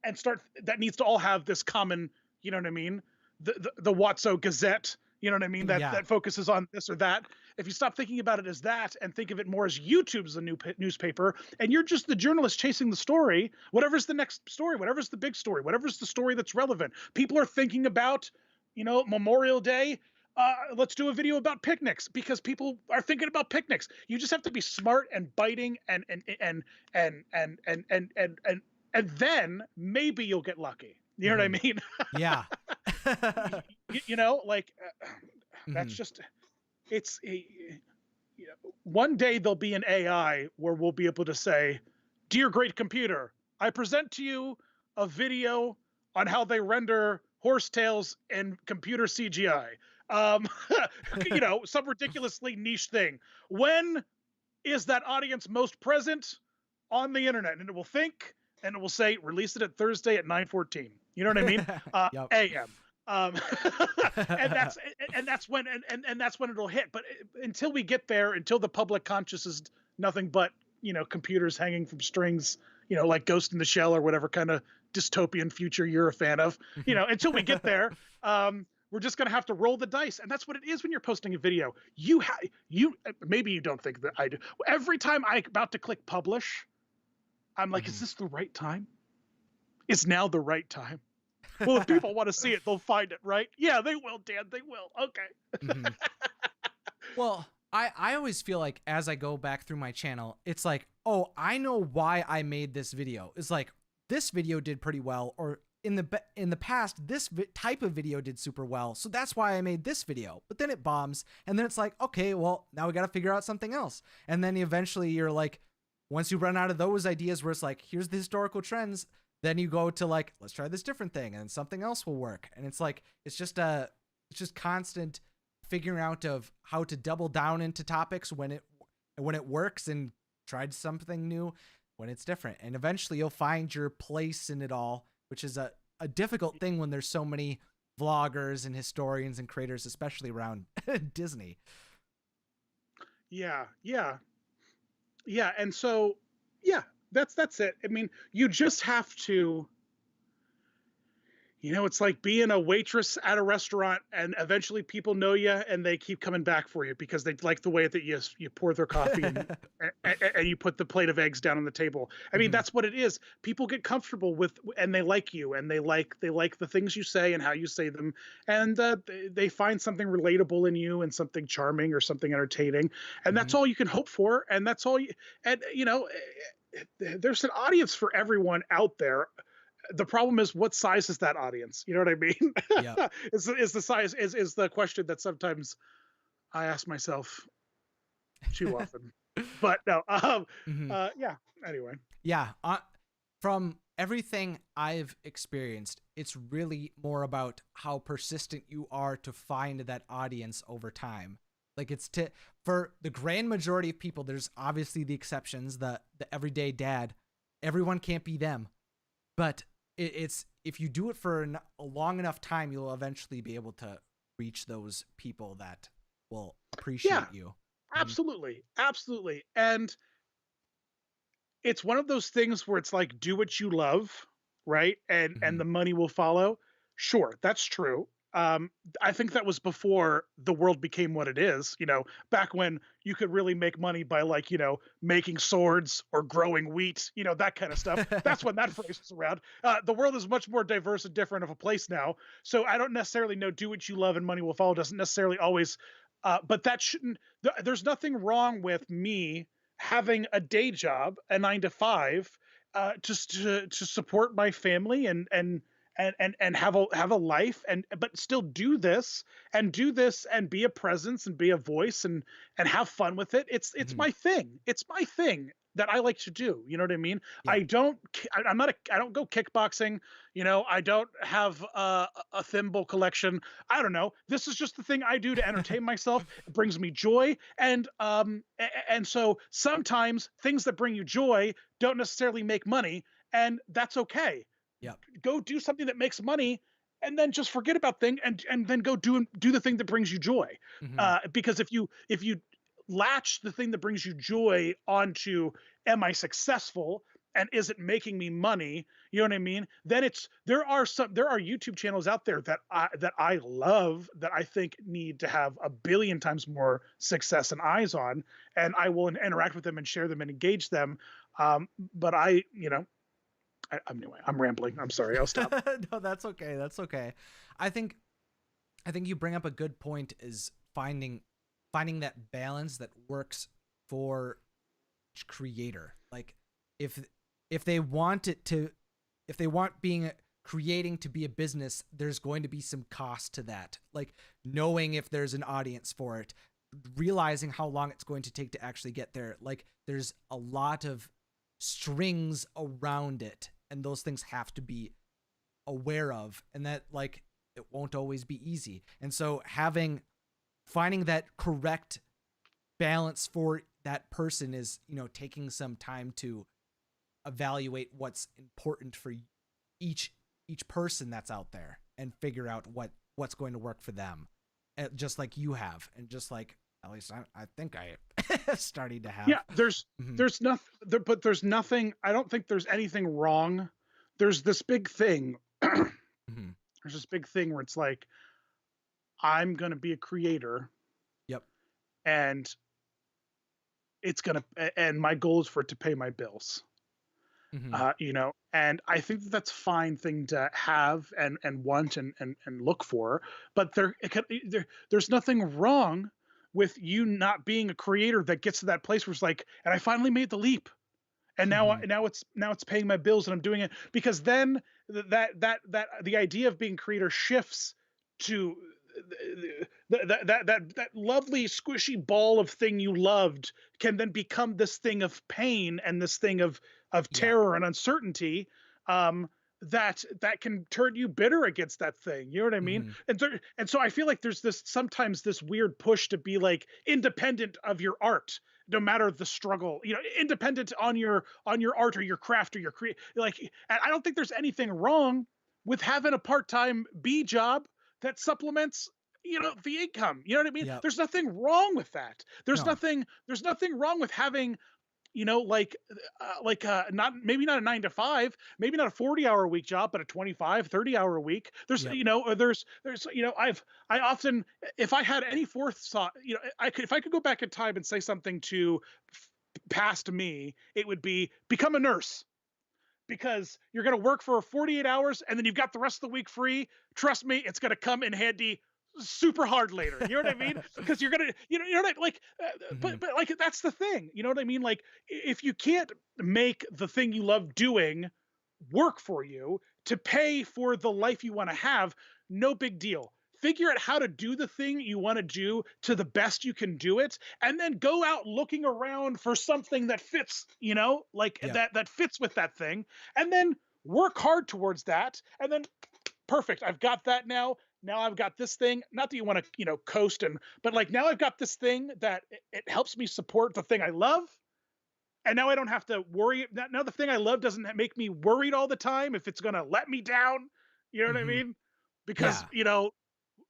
and start, that needs to all have this common, you know what I mean? The Watso Gazette, you know what I mean? Yeah. That focuses on this or that. If you stop thinking about it as that and think of it more as YouTube's the new newspaper, and you're just the journalist chasing the story, whatever's the next story, whatever's the big story, whatever's the story that's relevant. People are thinking about, you know, Memorial Day. Let's do a video about picnics, because people are thinking about picnics. You just have to be smart and biting and then maybe you'll get lucky. You know what I Mhm. mean? Yeah. You know, like that's Mhm. just, it's a, you know, one day there'll be an AI where we'll be able to say, "Dear great computer, I present to you a video on how they render horsetails in computer CGI." Um, you know, some ridiculously niche thing. When is that audience most present on the internet? And it will think, and it will say, release it at Thursday at 9:14. You know what I mean? Yep. AM. Um, and that's when and that's when it'll hit. But until we get there, until the public conscious is nothing but, you know, computers hanging from strings, you know, like Ghost in the Shell or whatever kind of dystopian future you're a fan of, you Mhm. know, until we get there, we're just going to have to roll the dice. And that's what it is when you're posting a video. You maybe you don't think that I do. Every time I'm about to click publish, I'm like, is Mhm. this the right time? Is now the right time? Well, if people want to see it, they'll find it, right? Yeah, they will, Dan. They will. Okay. Mhm. Well, I always feel like as I go back through my channel, it's like, oh, I know why I made this video. It's like this video did pretty well, or in the past, this type of video did super well, so that's why I made this video. But then it bombs, and then it's like, okay, well, now we got to figure out something else. And then eventually, you're like, once you run out of those ideas, where it's like, here's the historical trends, then you go to like, let's try this different thing, and something else will work. And it's like, it's just constant figuring out of how to double down into topics when it works, and tried something new when it's different. And eventually you'll find your place in it all, which is a difficult thing when there's so many vloggers and historians and creators, especially around Disney. Yeah, yeah, yeah. And so, yeah, that's it. I mean, you just have to, you know, it's like being a waitress at a restaurant, and eventually people know you and they keep coming back for you because they like the way that you pour their coffee, and you put the plate of eggs down on the table. I mean, Mhm. that's what it is. People get comfortable with, and they like you, and they like the things you say and how you say them, and they find something relatable in you and something charming or something entertaining, and that's Mhm. all you can hope for, and that's all you. And you know, there's an audience for everyone out there. The problem is, what size is that audience? You know what I mean? Yep. Is the size is the question that sometimes I ask myself too often. But no, Mhm. yeah. Anyway, Yeah, from everything I've experienced, it's really more about how persistent you are to find that audience over time. Like for the grand majority of people, there's obviously the exceptions, the everyday dad. Everyone can't be them, but it's if you do it for a long enough time, you'll eventually be able to reach those people that will yeah, appreciate you. Mhm. absolutely, absolutely. And it's one of those things where it's like, do what you love, right? And Mhm. the money will follow. Sure, that's true. I think that was before the world became what it is, back when you could really make money by like, making swords or growing wheat, that kind of stuff. That's when that phrase was around. The world is much more diverse and different of a place now. So I don't necessarily know do what you love and money will follow doesn't necessarily always, but that shouldn't, there's nothing wrong with me having a day job, a 9 to 5, just to support my family and have a life and but still do this and be a presence and be a voice and have fun with it. It's Mhm. my thing. It's my thing that I like to do. You know what I mean? Yeah. I don't go kickboxing. I don't have a thimble collection. I don't know. This is just the thing I do to entertain myself. It brings me joy, and so sometimes things that bring you joy don't necessarily make money, and that's okay. Yep. Go do something that makes money and then just forget about thing and then go do the thing that brings you joy, Mhm. because if you latch the thing that brings you joy onto am I successful and is it making me money, you know what I mean, then there are YouTube channels out there that I love that I think need to have a billion times more success and eyes on, and I will interact with them and share them and engage them. But anyway, I'm rambling. I'm sorry. I'll stop. No, that's okay. That's okay. I think I think you bring up a good point is finding that balance that works for each creator. Like if if they want it to if they want creating to be a business, there's going to be some cost to that. Like knowing if there's an audience for it, realizing how long it's going to take to actually get there. Like there's a lot of strings around it, and those things have to be aware of, and that like it won't always be easy. And so finding that correct balance for that person is, taking some time to evaluate what's important for each person that's out there and figure out what's going to work for them. Just like you have, and just like at least I think I starting to have. Yeah, there's Mhm. there's nothing there, but there's nothing. I don't think there's anything wrong. There's this big thing. Mhm. There's this big thing where it's like I'm gonna be a creator, Yep. and and my goal is for it to pay my bills. Mhm. And I think that that's a fine thing to have and want and look for, but there's nothing wrong with you not being a creator that gets to that place where it's like, and I finally made the leap, and Mhm. now it's paying my bills and I'm doing it, because then the idea of being a creator shifts to that lovely squishy ball of thing you loved can then become this thing of pain and this thing of Yeah. terror and uncertainty, that can turn you bitter against that thing, you know what I mean? Mhm. And so I feel like there's sometimes this weird push to be like independent of your art, no matter the struggle, independent on your art or your craft or your like, and I don't think there's anything wrong with having a part-time B job that supplements, the income, you know what I mean? Yep. There's nothing wrong with that. No. There's nothing wrong with having, not, maybe not a 9 to 5, maybe not a 40-hour a week job, but a 25, 30-hour a week. There's, Yep. or there's, I often, if I had any forethought, if I could go back in time and say something to past me, it would be become a nurse, because you're going to work for 48 hours and then you've got the rest of the week free. Trust me, it's going to come in handy super hard later. You know what I mean? Because you're gonna, what I, like, Mhm. but like that's the thing. You know what I mean? Like, if you can't make the thing you love doing work for you to pay for the life you want to have, no big deal. Figure out how to do the thing you want to do to the best you can do it, and then go out looking around for something that fits, like Yep. that fits with that thing, and then work hard towards that, and then perfect. I've got that now. Now I've got this thing. Not that you want to, coast, but like now I've got this thing that it helps me support the thing I love, and now I don't have to worry. Now the thing I love doesn't make me worried all the time if it's going to let me down. You know what I Mhm. mean? Because Yeah.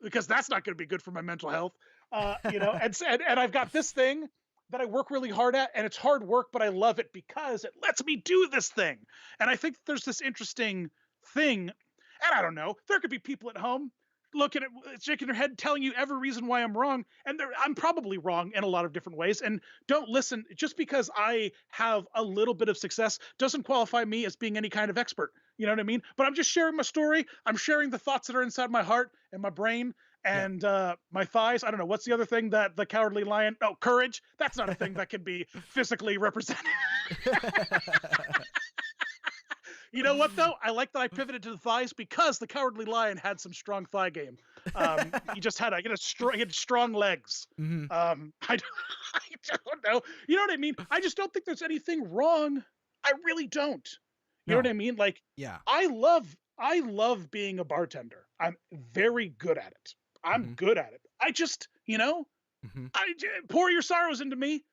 because that's not going to be good for my mental health. And I've got this thing that I work really hard at, and it's hard work, but I love it because it lets me do this thing. And I think there's this interesting thing, and I don't know. There could be people at home looking at, shaking their head, telling you every reason why I'm wrong. And I'm probably wrong in a lot of different ways. And don't listen. Just because I have a little bit of success doesn't qualify me as being any kind of expert. You know what I mean? But I'm just sharing my story. I'm sharing the thoughts that are inside my heart and my brain and my thighs. I don't know. What's the other thing that the Cowardly Lion? Oh, courage. That's not a thing that can be physically represented. You know what though? I like that I pivoted to the thighs because the Cowardly Lion had some strong thigh game. He just had he had strong legs. Mm-hmm. I don't know. You know what I mean? I just don't think there's anything wrong. I really don't. You know what I mean? Like, yeah, I love being a bartender. I'm very good at it. I'm good at it. I just, pour your sorrows into me,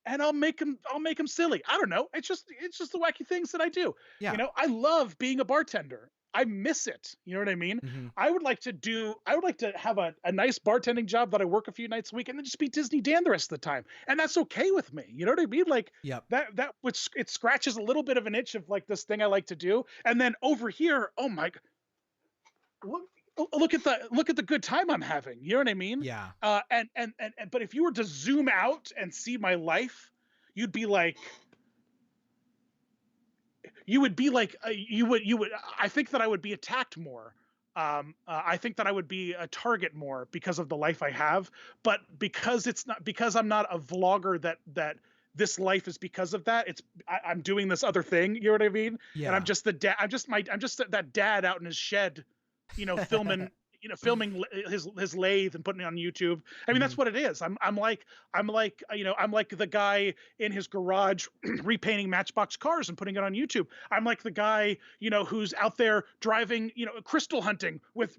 and I'll make them silly. I don't know. It's just the wacky things that I do. yeah. I love being a bartender. I miss it. You know what I mean? Mm-hmm. I would like to have a nice bartending job that I work a few nights a week and then just be Disney Dan the rest of the time. And that's okay with me. You know what I mean? Like it scratches a little bit of an itch of like this thing I like to do. And then over here, oh my, look at the good time I'm having. You know what I mean? Yeah. And but if you were to zoom out and see my life, you'd be like, you would I think that I would be attacked more. I think that I would be a target more because of the life I have, but because I'm not a vlogger that this life is because of that. I'm doing this other thing. You know what I mean? Yeah. And I'm just that dad out in his shed, filming his lathe and putting it on YouTube. I mean, that's what it is. I'm like the guy in his garage repainting Matchbox cars and putting it on YouTube. I'm like the guy, who's out there driving, crystal hunting with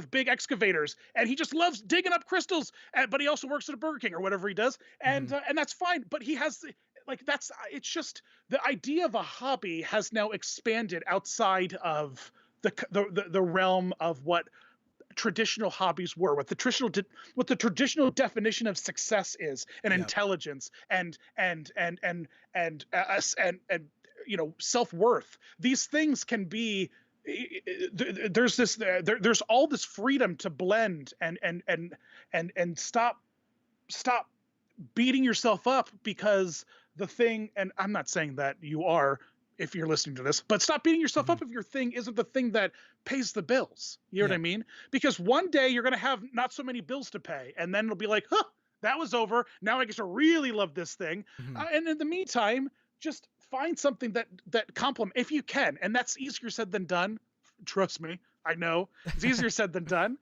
big excavators, and he just loves digging up crystals, but he also works at a Burger King or whatever he does. And that's fine. But he has it's just the idea of a hobby has now expanded outside of the realm of what traditional hobbies were, what the traditional definition of success is, and intelligence and self-worth. These things can be, there's all this freedom to blend and stop beating yourself up because the thing, and I'm not saying that you are, if you're listening to this, but stop beating yourself up if your thing isn't the thing that pays the bills. You know what I mean? Because one day you're going to have not so many bills to pay, and then it'll be like, that was over. Now I get to really love this thing. And in the meantime, just find something that complement, if you can. And that's easier said than done. Trust me. I know it's easier said than done.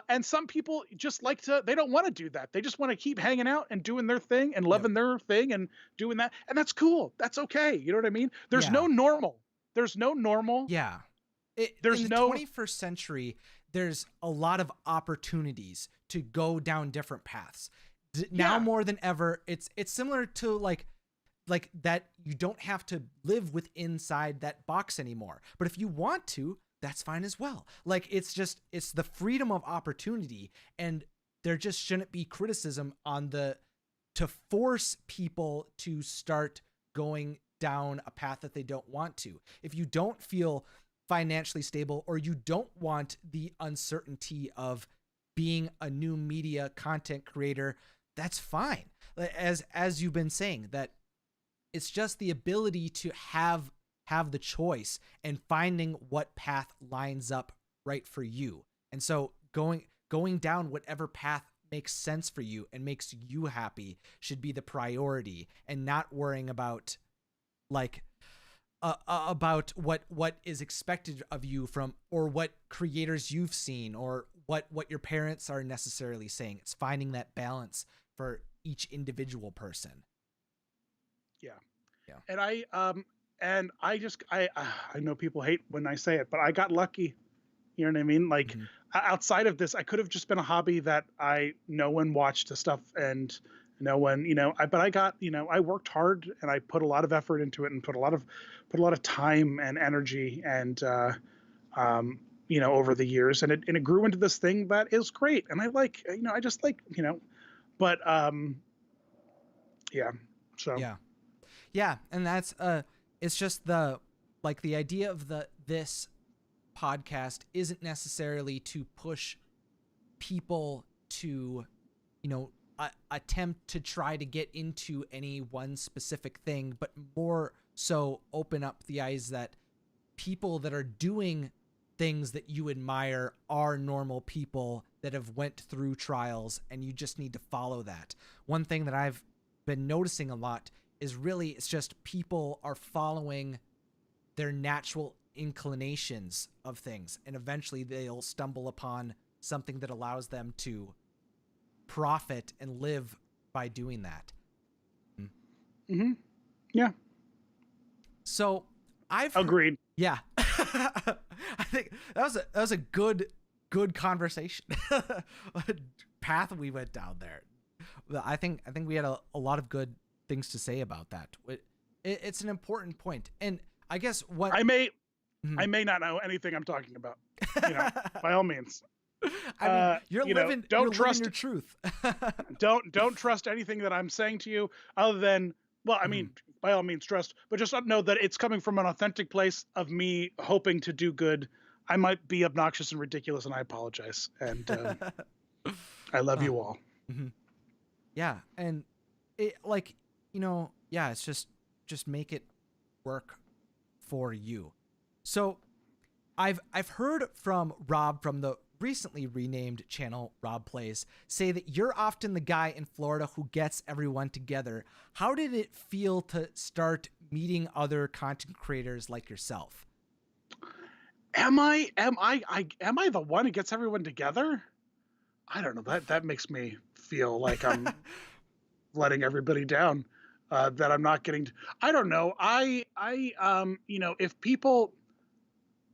And some people just they don't want to do that. They just want to keep hanging out and doing their thing and loving their thing and doing that. And that's cool. That's okay. You know what I mean? There's no normal. There's no normal. Yeah. In the 21st century, there's a lot of opportunities to go down different paths. Now more than ever, it's similar to like that you don't have to live inside that box anymore. But if you want to, that's fine as well. Like, it's the freedom of opportunity, and there just shouldn't be criticism to force people to start going down a path that they don't want to. If you don't feel financially stable, or you don't want the uncertainty of being a new media content creator, that's fine. As you've been saying, that it's just the ability to have the choice and finding what path lines up right for you. And so going down whatever path makes sense for you and makes you happy should be the priority, and not worrying about about what is expected of you from, or what creators you've seen, or what your parents are necessarily saying. It's finding that balance for each individual person. Yeah. And I know people hate when I say it, but I got lucky. You know what I mean? Like, outside of this, I could have just been a hobby that no one watched the stuff, and no one, but I got, I worked hard, and I put a lot of effort into it, and put a lot of time and energy, and over the years, and it grew into this thing that is great. And I just like, but yeah. So yeah. And that's it's just the idea of this podcast isn't necessarily to push people to, attempt to try to get into any one specific thing, but more so open up the eyes that people that are doing things that you admire are normal people that have went through trials, and you just need to follow that. One thing that I've been noticing a lot is really it's just people are following their natural inclinations of things, and eventually they'll stumble upon something that allows them to profit and live by doing that. Mm-hmm. Yeah. So I've agreed. Yeah. I think that was a good conversation path we went down there. I think we had a lot of good things to say about that. It's an important point, and I guess what I may not know anything I'm talking about. By all means. I mean, you're living your truth. don't trust anything that I'm saying to you, other than, well, I mean, by all means trust, but just know that it's coming from an authentic place of me hoping to do good. I might be obnoxious and ridiculous, and I apologize. And I love you all. Mm-hmm. Yeah, and it it's just make it work for you. So I've heard from Rob from the recently renamed channel Rob Plays say that you're often the guy in Florida who gets everyone together. How did it feel to start meeting other content creators like yourself? Am I the one who gets everyone together? I don't know. That makes me feel like I'm letting everybody down. That I'm not getting. I don't know. If people.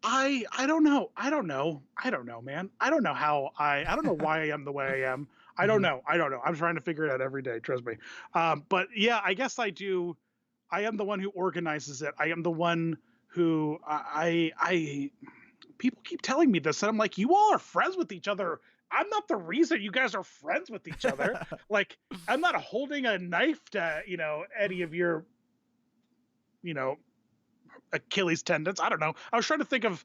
I don't know. I don't know, man. I don't know I don't know why I am the way I am. I don't know. I'm trying to figure it out every day. Trust me. But yeah, I guess I do. I am the one who organizes it. I am the one who people keep telling me this, and I'm like, you all are friends with each other. I'm not the reason you guys are friends with each other. Like, I'm not holding a knife to, any of your, Achilles tendons. I don't know. I was trying to think of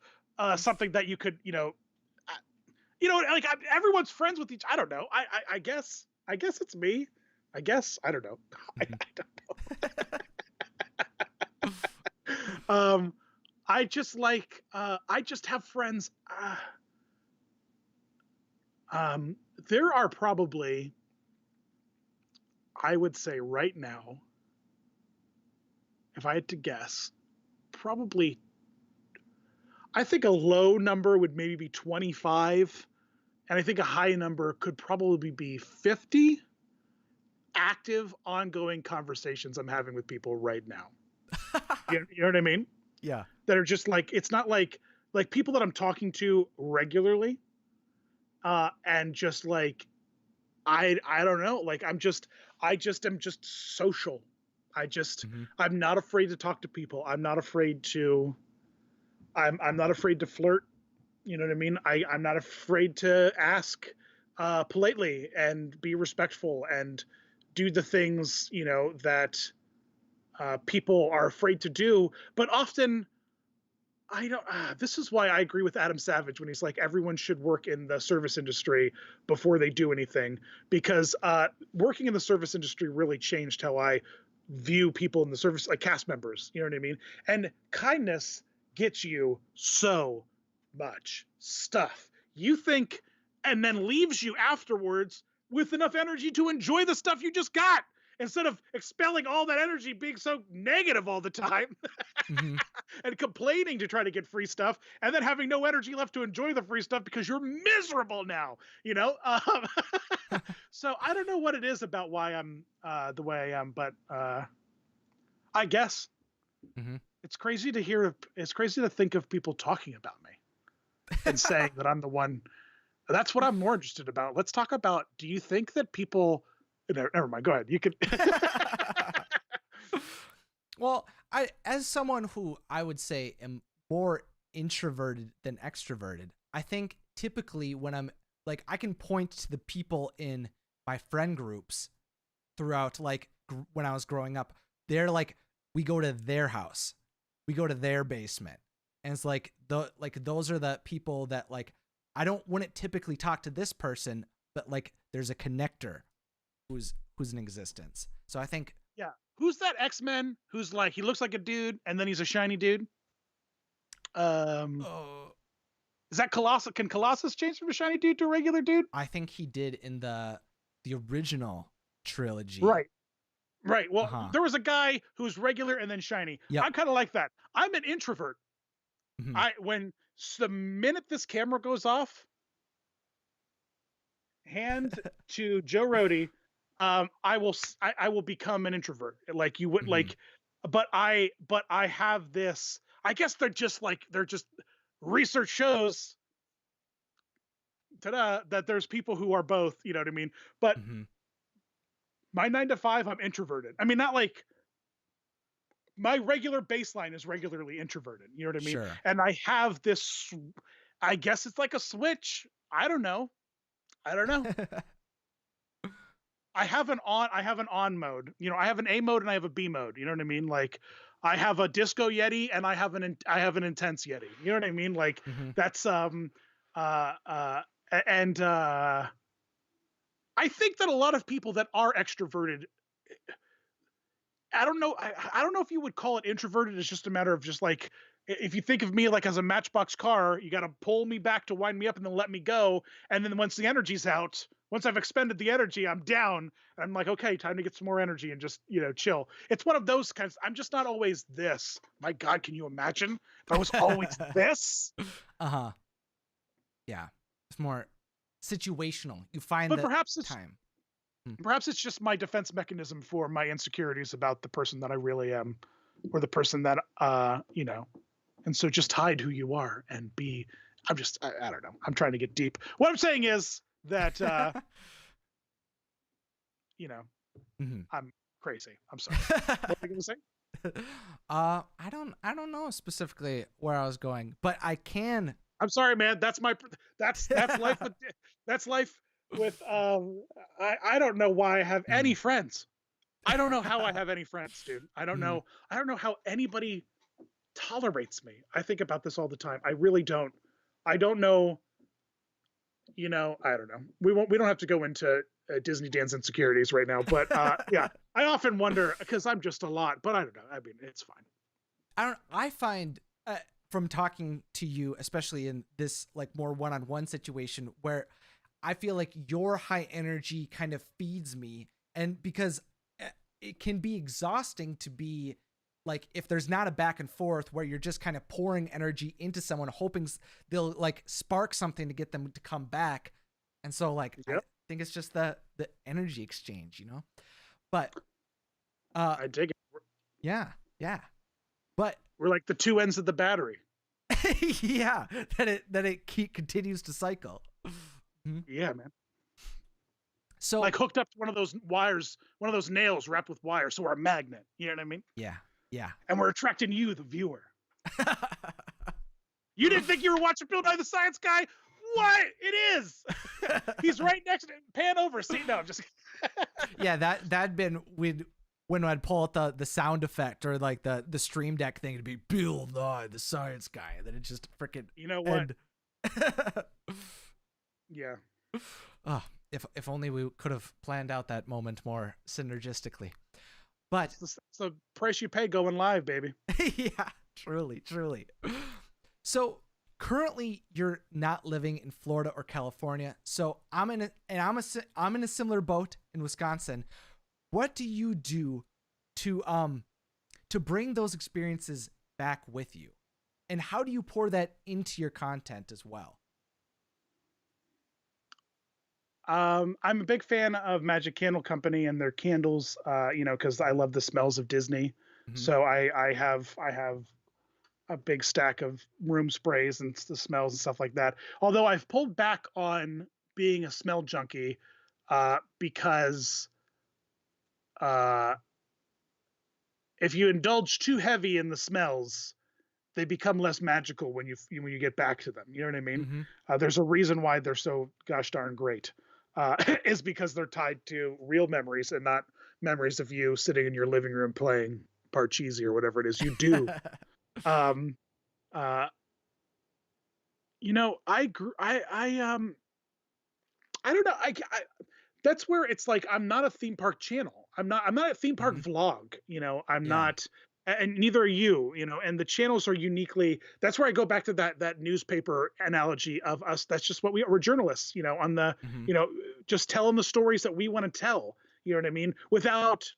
something that you could, like everyone's friends with each. I don't know. I guess it's me. I guess I don't know. I don't know. I just have friends. There are probably, I would say right now, if I had to guess, probably, I think a low number would maybe be 25, and I think a high number could probably be 50 active, ongoing conversations I'm having with people right now. You know what I mean? Yeah. That are just like, it's not like people that I'm talking to regularly, and just like, I don't know, like I am just social. I'm not afraid to talk to people. I'm not afraid to flirt. You know what I mean? I'm not afraid to ask politely and be respectful and do the things, that people are afraid to do. But often I don't, this is why I agree with Adam Savage when he's like, everyone should work in the service industry before they do anything, because working in the service industry really changed how I view people in the service, like cast members, you know what I mean? And kindness gets you so much stuff. You think, and then leaves you afterwards with enough energy to enjoy the stuff you just got, instead of expelling all that energy being so negative all the time and complaining to try to get free stuff, and then having no energy left to enjoy the free stuff because you're miserable now, So I don't know what it is about why I'm the way I am, but I guess it's crazy to think of people talking about me and saying that I'm the one. That's what I'm more interested about. Let's talk about, do you think that people, never mind, go ahead. You could. Well, as someone who I would say am more introverted than extroverted, I think typically when I'm like, I can point to the people in my friend groups throughout, like when I was growing up, they're like, we go to their house, we go to their basement. And it's like, those are the people that like wouldn't typically talk to this person, but like there's a connector who's in existence. So I think, yeah. Who's that X-Men who's like, he looks like a dude and then he's a shiny dude? oh, Is that Colossus? Can Colossus change from a shiny dude to a regular dude? I think he did in the original trilogy. Right. Right. Well, there was a guy who's regular and then shiny. Yep. I'm kind of like that. I'm an introvert. Mm-hmm. The minute this camera goes off, hand to Joe Rohde, I will become an introvert. Like you would like, but I have this. I guess they're just research shows that there's people who are both, you know what I mean? But my 9 to 5, I'm introverted. I mean, not like my regular baseline is regularly introverted. You know what I mean? Sure. And I have this, I guess it's like a switch. I don't know. I have an on mode. You know, I have an A mode and I have a B mode. You know what I mean? Like I have a disco Yeti and I have an intense Yeti. You know what I mean? Like that's I think that a lot of people that are extroverted, I don't know. I don't know if you would call it introverted. It's just a matter of just like, if you think of me like as a Matchbox car, you got to pull me back to wind me up and then let me go. And then once the energy's out, once I've expended the energy, I'm down. I'm like, okay, time to get some more energy and just, you know, chill. It's one of those kinds. I'm just not always this. My God, can you imagine if I was always this? Yeah. It's more situational. You find but the perhaps it's time. Perhaps it's just my defense mechanism for my insecurities about the person that I really am, or the person that, you know, and so just hide who you are and be, I don't know. I'm trying to get deep. What I'm saying is that, you know, I'm crazy. I'm sorry. What were you going to say? I don't know specifically where I was going, but I can. I'm sorry, man. That's life. That's life with, I don't know why I have any friends. I don't know how I have any friends, dude. I don't know. I don't know how anybody tolerates me. I think about this all the time. I really don't. I don't know. You know, I don't know. We don't have to go into Disney Dan's insecurities right now, but yeah, I often wonder because I'm just a lot, but I don't know. I mean, it's fine. I find from talking to you, especially in this like more one-on-one situation where I feel like your high energy kind of feeds me, and because it can be exhausting to be like, if there's not a back and forth where you're just kind of pouring energy into someone, hoping they'll like spark something to get them to come back. And so like, I think it's just the energy exchange, you know, but I dig it. Yeah. But we're like the two ends of the battery. Yeah. That it continues to cycle. Yeah, man. So like hooked up to one of those wires, one of those nails wrapped with wire. So we're a magnet. You know what I mean? Yeah. And we're attracting you, the viewer. You didn't think you were watching Bill Nye the Science Guy? What? It is. He's right next to it. Pan over. See, no, I'm just. Yeah, that'd been when I'd pull out the sound effect or like the Stream Deck thing, it'd be Bill Nye the Science Guy, and then it just freaking. You know what? Yeah. Oh, if only we could have planned out that moment more synergistically. But it's the price you pay going live, baby. Yeah, truly. So currently you're not living in Florida or California. So I'm in a similar boat in Wisconsin. What do you do to bring those experiences back with you? And how do you pour that into your content as well? I'm a big fan of Magic Candle Company and their candles, you know, because I love the smells of Disney. So I have a big stack of room sprays and the smells and stuff like that. Although I've pulled back on being a smell junkie because if you indulge too heavy in the smells, they become less magical when you get back to them. You know what I mean? There's a reason why they're so gosh darn great. Is because they're tied to real memories and not memories of you sitting in your living room playing Parcheesi or whatever it is you do. I grew. I don't know. That's where it's like I'm not a theme park channel. I'm not a theme park Hmm. vlog. I'm Yeah. not, and neither are you. And the channels are uniquely. That's where I go back to that newspaper analogy of us. That's just what we're journalists. On the Hmm. you know just telling the stories that we want to tell. You know what I mean? Without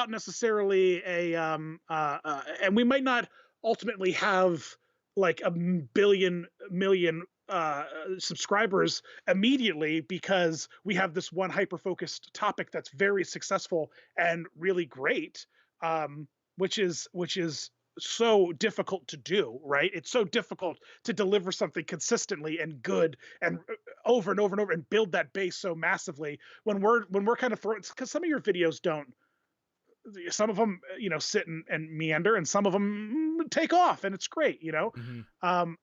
necessarily and we might not ultimately have like a billion million subscribers immediately because we have this one hyper focused topic that's very successful and really great, which is so difficult to do, right? It's so difficult to deliver something consistently and good and over and over and over and build that base so massively when we're kind of throwing, because some of your videos don't, some of them sit and meander, and some of them take off and it's great. Hmm. um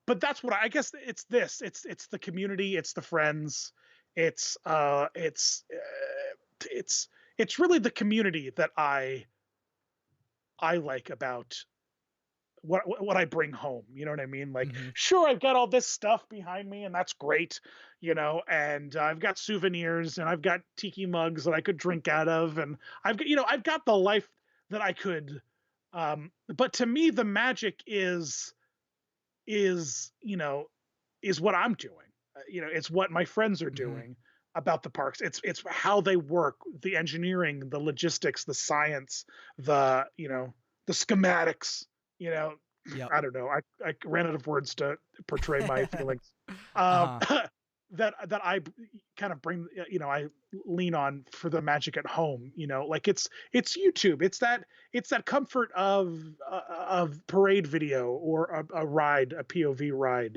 but that's what I guess it's the community, it's the friends, it's it's really the community that I like about what I bring home. You know what I mean? Like, Hmm. sure, I've got all this stuff behind me, and that's great, and I've got souvenirs, and I've got tiki mugs that I could drink out of, and I've got the life that I could. But to me, the magic is is what I'm doing. It's what my friends are Hmm. doing about the parks. It's how they work, the engineering, the logistics, the science, the schematics. You know, Yep. I don't know. I ran out of words to portray my feelings. Um, Uh-huh. that I kind of bring. I lean on for the magic at home. Like it's YouTube. It's that comfort of parade video or a ride, a POV ride.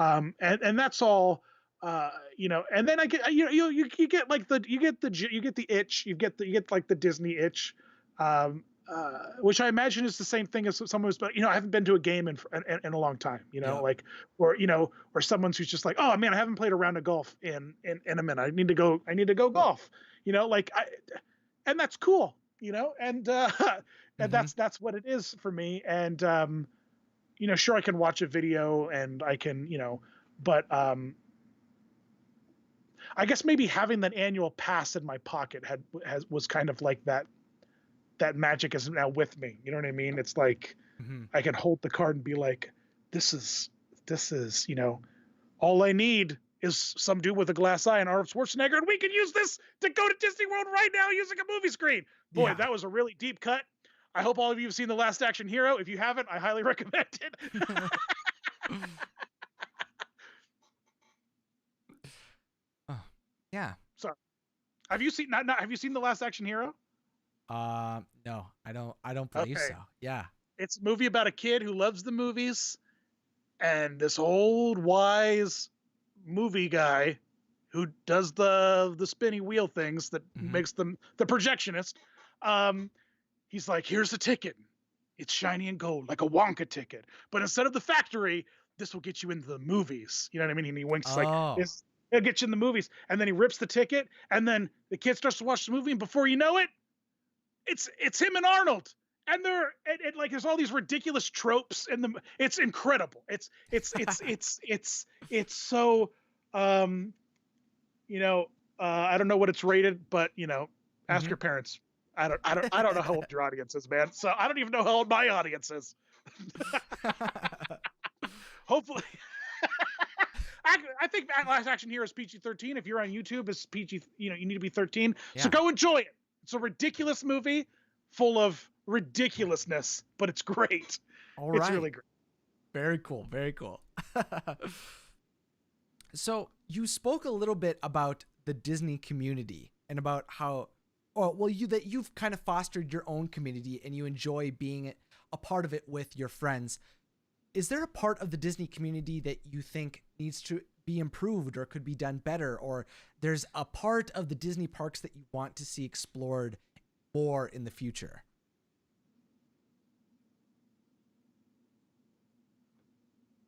And that's all. And then I get you get like the itch, you get like the Disney itch, which I imagine is the same thing as someone who's, I haven't been to a game in a long time, Yep. like, or someone's who's just like, oh man, I haven't played a round of golf in a minute. I need to go golf, like and that's cool, and and Hmm. that's what it is for me. And sure, I can watch a video and I can, but I guess maybe having that annual pass in my pocket was kind of like that magic is now with me. You know what I mean? It's like Hmm. I can hold the card and be like, this is all I need is some dude with a glass eye and Arnold Schwarzenegger, and we can use this to go to Disney World right now using a movie screen. Boy, Yeah. that was a really deep cut. I hope all of you have seen The Last Action Hero. If you haven't, I highly recommend it. Oh, yeah. Sorry. Have you seen not have you seen The Last Action Hero? No, I don't believe Okay. so. Yeah. It's a movie about a kid who loves the movies, and this old wise movie guy who does the spinny wheel things that Hmm. makes them the projectionist. Um, he's like, here's the ticket. It's shiny and gold, like a Wonka ticket. But instead of the factory, this will get you into the movies. You know what I mean? And he winks like, Oh. it'll get you in the movies. And then he rips the ticket, and then the kid starts to watch the movie, and before you know it, it's him and Arnold. And like there's all these ridiculous tropes in the. It's incredible. It's so um I don't know what it's rated, but ask Hmm. your parents. I don't know how old your audience is, man. So I don't even know how old my audience is. Hopefully, I think Last Action Hero is PG-13. If you're on YouTube, it's PG. You need to be 13. So Yeah. go enjoy it. It's a ridiculous movie, full of ridiculousness, but it's great. All It's right. really great. Very cool. Very cool. So you spoke a little bit about the Disney community and about how, that you've kind of fostered your own community and you enjoy being a part of it with your friends. Is there a part of the Disney community that you think needs to be improved or could be done better? Or there's a part of the Disney parks that you want to see explored more in the future?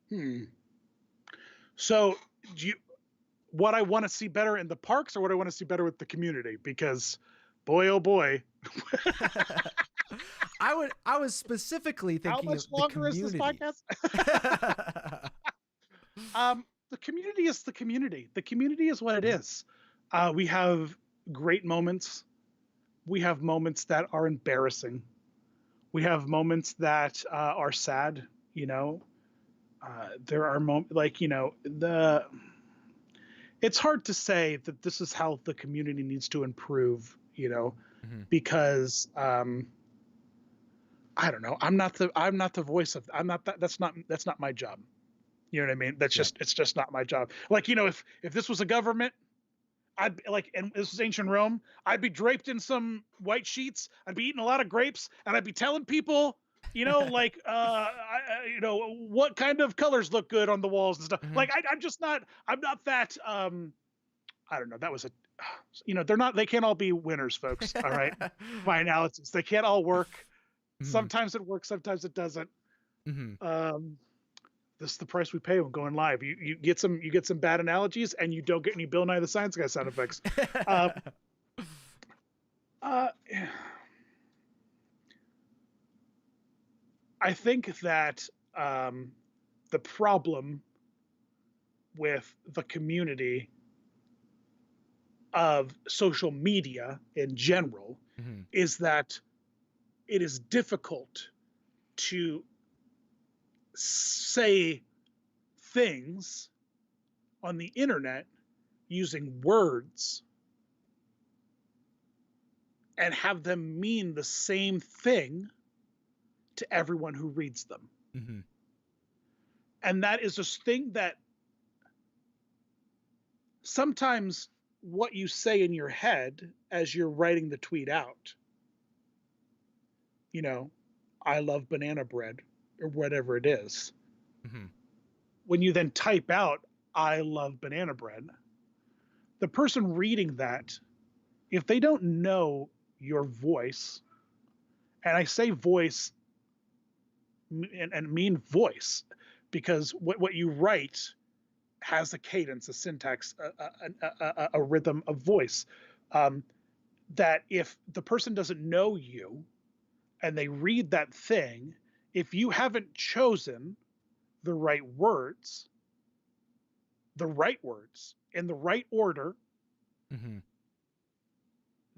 Hmm. So, do you what I want to see better in the parks or what I want to see better with the community? Because, boy, oh boy, I was specifically how thinking of much the longer is this community. podcast? The community is the community. The community is what it is. We have great moments. We have moments that are embarrassing. We have moments that are sad. You know, there are moments like, you know, it's hard to say that this is how the community needs to improve, you know, because I don't know. I'm not the voice of, I'm not that, that's not my job. You know what I mean? That's just, it's just not my job. Like, you know, if this was a government, I'd like, and this was ancient Rome, I'd be draped in some white sheets. I'd be eating a lot of grapes, and I'd be telling people, you know, like, you know, what kind of colors look good on the walls and stuff. Like, I'm just not, I'm not that, I don't know. That was a, you know, they can't all be winners, folks. All right. My analysis, they can't all work. Sometimes it works, sometimes it doesn't. This is the price we pay when going live. You get some bad analogies, and you don't get any Bill Nye the Science Guy sound effects. I think that the problem with the community of social media in general is that it is difficult to say things on the internet using words and have them mean the same thing to everyone who reads them. And that is a thing that sometimes what you say in your head as you're writing the tweet out, you know, I love banana bread or whatever it is. When you then type out, I love banana bread, the person reading that, if they don't know your voice, and I say voice and mean voice, because what you write has a cadence, a syntax, a rhythm of voice, that if the person doesn't know you and they read that thing, if you haven't chosen the right words in the right order,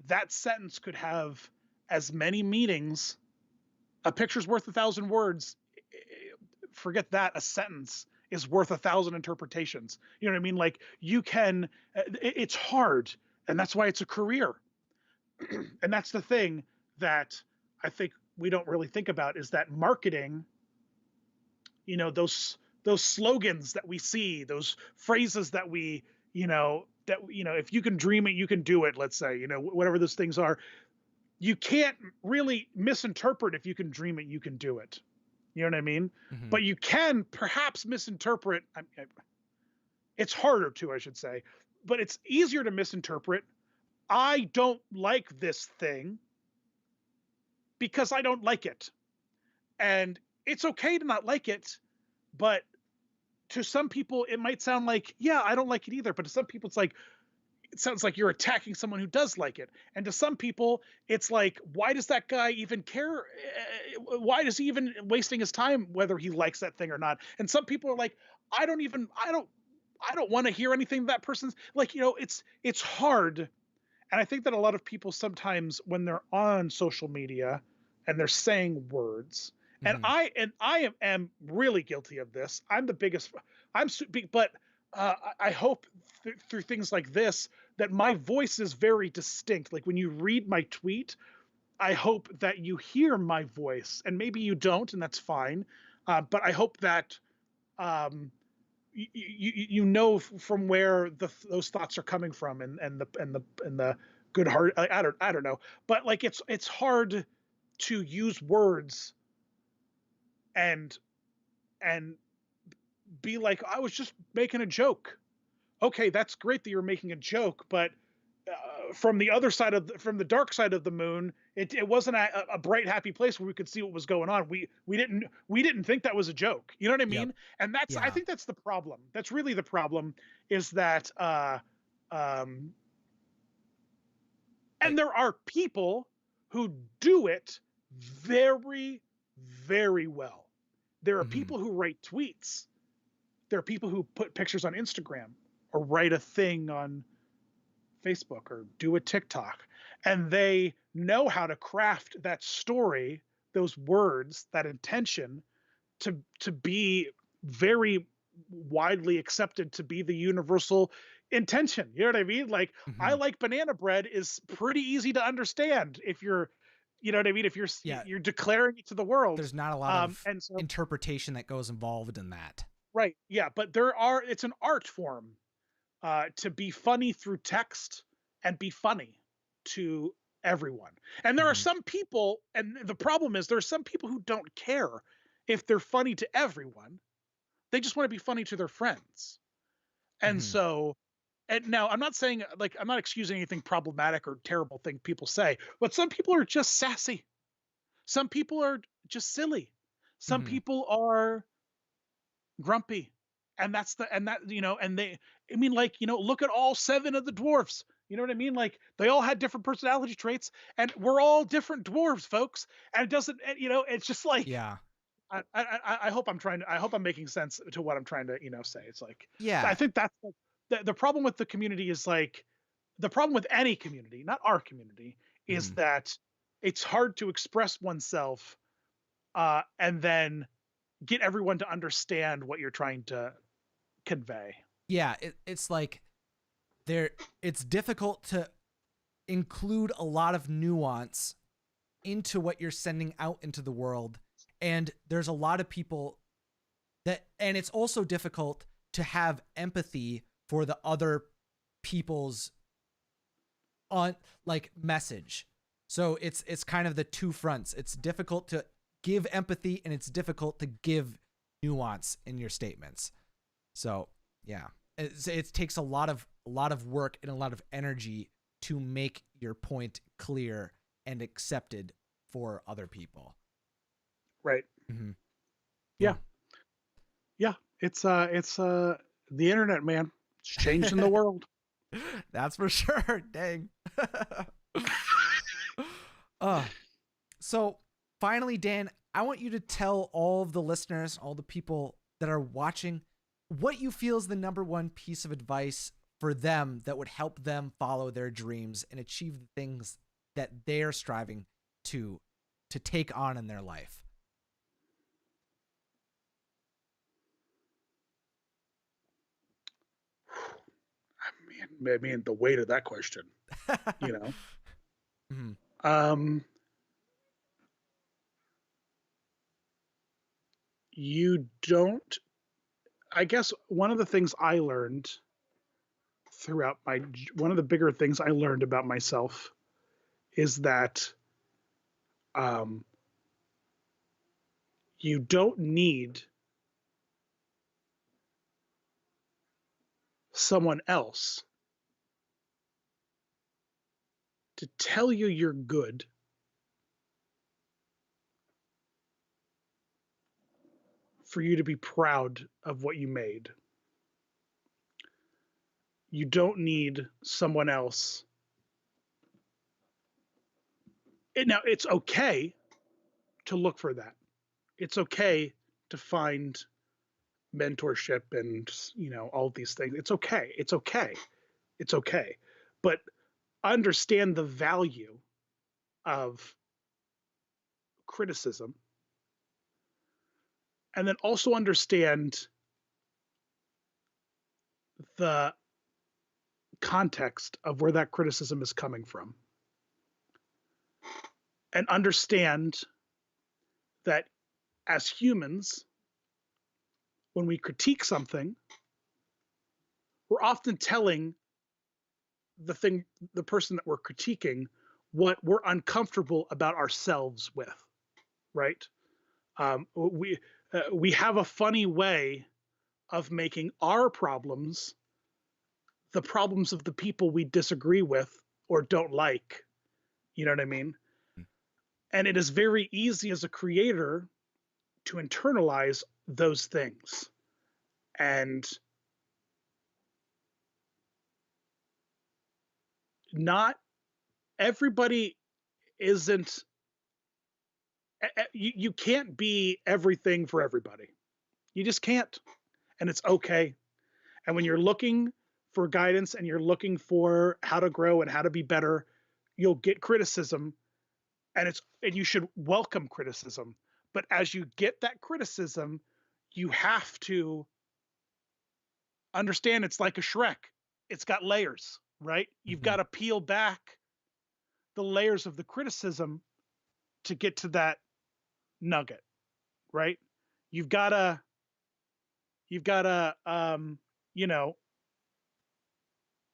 that sentence could have as many meanings. A picture's worth 1,000 words. Forget that. A sentence is worth 1,000 interpretations. You know what I mean? Like, you can, it's hard, and that's why it's a career. And that's the thing that I think we don't really think about, is that marketing, you know, those slogans that we see, those phrases that we, if you can dream it, you can do it, let's say, you know, whatever those things are, you can't really misinterpret if you can dream it, you can do it. You know what I mean? But you can perhaps misinterpret. It's harder to, I should say, but it's easier to misinterpret. I don't like this thing because I don't like it. And it's okay to not like it, but to some people it might sound like, yeah, I don't like it either. But to some people it's like, it sounds like you're attacking someone who does like it. And to some people, it's like, why does that guy even care? Why is he even wasting his time, whether he likes that thing or not? And some people are like, I don't want to hear anything that person's like, you know, it's hard. And I think that a lot of people sometimes, when they're on social media and they're saying words, and I am really guilty of this. I'm the biggest, but I hope through things like this that my voice is very distinct. Like when you read my tweet, I hope that you hear my voice, and maybe you don't, and that's fine. But I hope that you know from where those thoughts are coming from, and the good heart. I don't know, but like it's hard to use words and be like, I was just making a joke. Okay, that's great that you're making a joke, but from the other side from the dark side of the moon, it wasn't a bright, happy place where we could see what was going on. We didn't think that was a joke. You know what I mean? And that's, I think that's the problem. That's really the problem, is that and there are people who do it very, very well. There are people who write tweets there are people who put pictures on Instagram or write a thing on Facebook or do a TikTok, and they know how to craft that story, those words, that intention to be very widely accepted to be the universal intention. You know what I mean? Like, I Hmm. like banana bread is pretty easy to understand if you're, you know what I mean? If Yeah, you're declaring it to the world. there's not a lot of And so, interpretation that goes involved in that. right, yeah, but it's an art form to be funny through text and be funny to everyone. And there are Hmm. some people, and the problem is there are some people who don't care if they're funny to everyone. They just want to be funny to their friends. And Hmm. so, and now I'm not saying, like, I'm not excusing anything problematic or terrible thing people say, but some people are just sassy. Some people are just silly. Some Hmm. people are grumpy. And that's the, and that, you know, and they, I mean, like, you know, look at all seven of the dwarfs. You know what I mean? Like, they all had different personality traits, and we're all different dwarves, folks. And it doesn't, you know, it's just like, Yeah. I hope I'm trying to, I hope I'm making sense to what I'm trying to, you know, say. It's like, I Yeah. think that's the problem with the community is like, the problem with any community, not our community, is Mhm. that it's hard to express oneself and then get everyone to understand what you're trying to convey. Yeah, it's like there it's difficult to include a lot of nuance into what you're sending out into the world, and there's a lot of people that, and it's also difficult to have empathy for the other people's on like message. So it's kind of the two fronts. It's difficult to give empathy and it's difficult to give nuance in your statements. So yeah, it takes a lot of work and a lot of energy to make your point clear and accepted for other people. Right. Hmm. Yeah, Yeah. Yeah. It's the internet, man. It's changing the world. that's for sure. Dang. uh, so finally, Dan, I want you to tell all of the listeners, all the people that are watching, what you feel is the number one piece of advice for them that would help them follow their dreams and achieve the things that they're striving to take on in their life. I mean, the weight of that question, you know. Mhm. Um, you don't. I guess one of the things I learned throughout my one of the bigger things I learned about myself is that um, you don't need someone else to tell you you're good for you to be proud of what you made. You don't need someone else. Now, it's okay to look for that. It's okay to find mentorship and, you know, all these things. It's okay. It's okay. It's okay. But understand the value of criticism, and then also understand the context of where that criticism is coming from, and understand that as humans, when we critique something, we're often telling the person that we're critiquing, what we're uncomfortable about ourselves with, right? We have a funny way of making our problems the problems of the people we disagree with or don't like. You know what I mean? And it is very easy as a creator to internalize those things. And not everybody isn't, you can't be everything for everybody. You just can't. and it's okay. And when you're looking for guidance and you're looking for how to grow and how to be better, you'll get criticism, and you should welcome criticism. But as you get that criticism, you have to understand it's like a Shrek. It's got layers, right? You've got to peel back the layers of the criticism to get to that nugget, right? You've got to you know,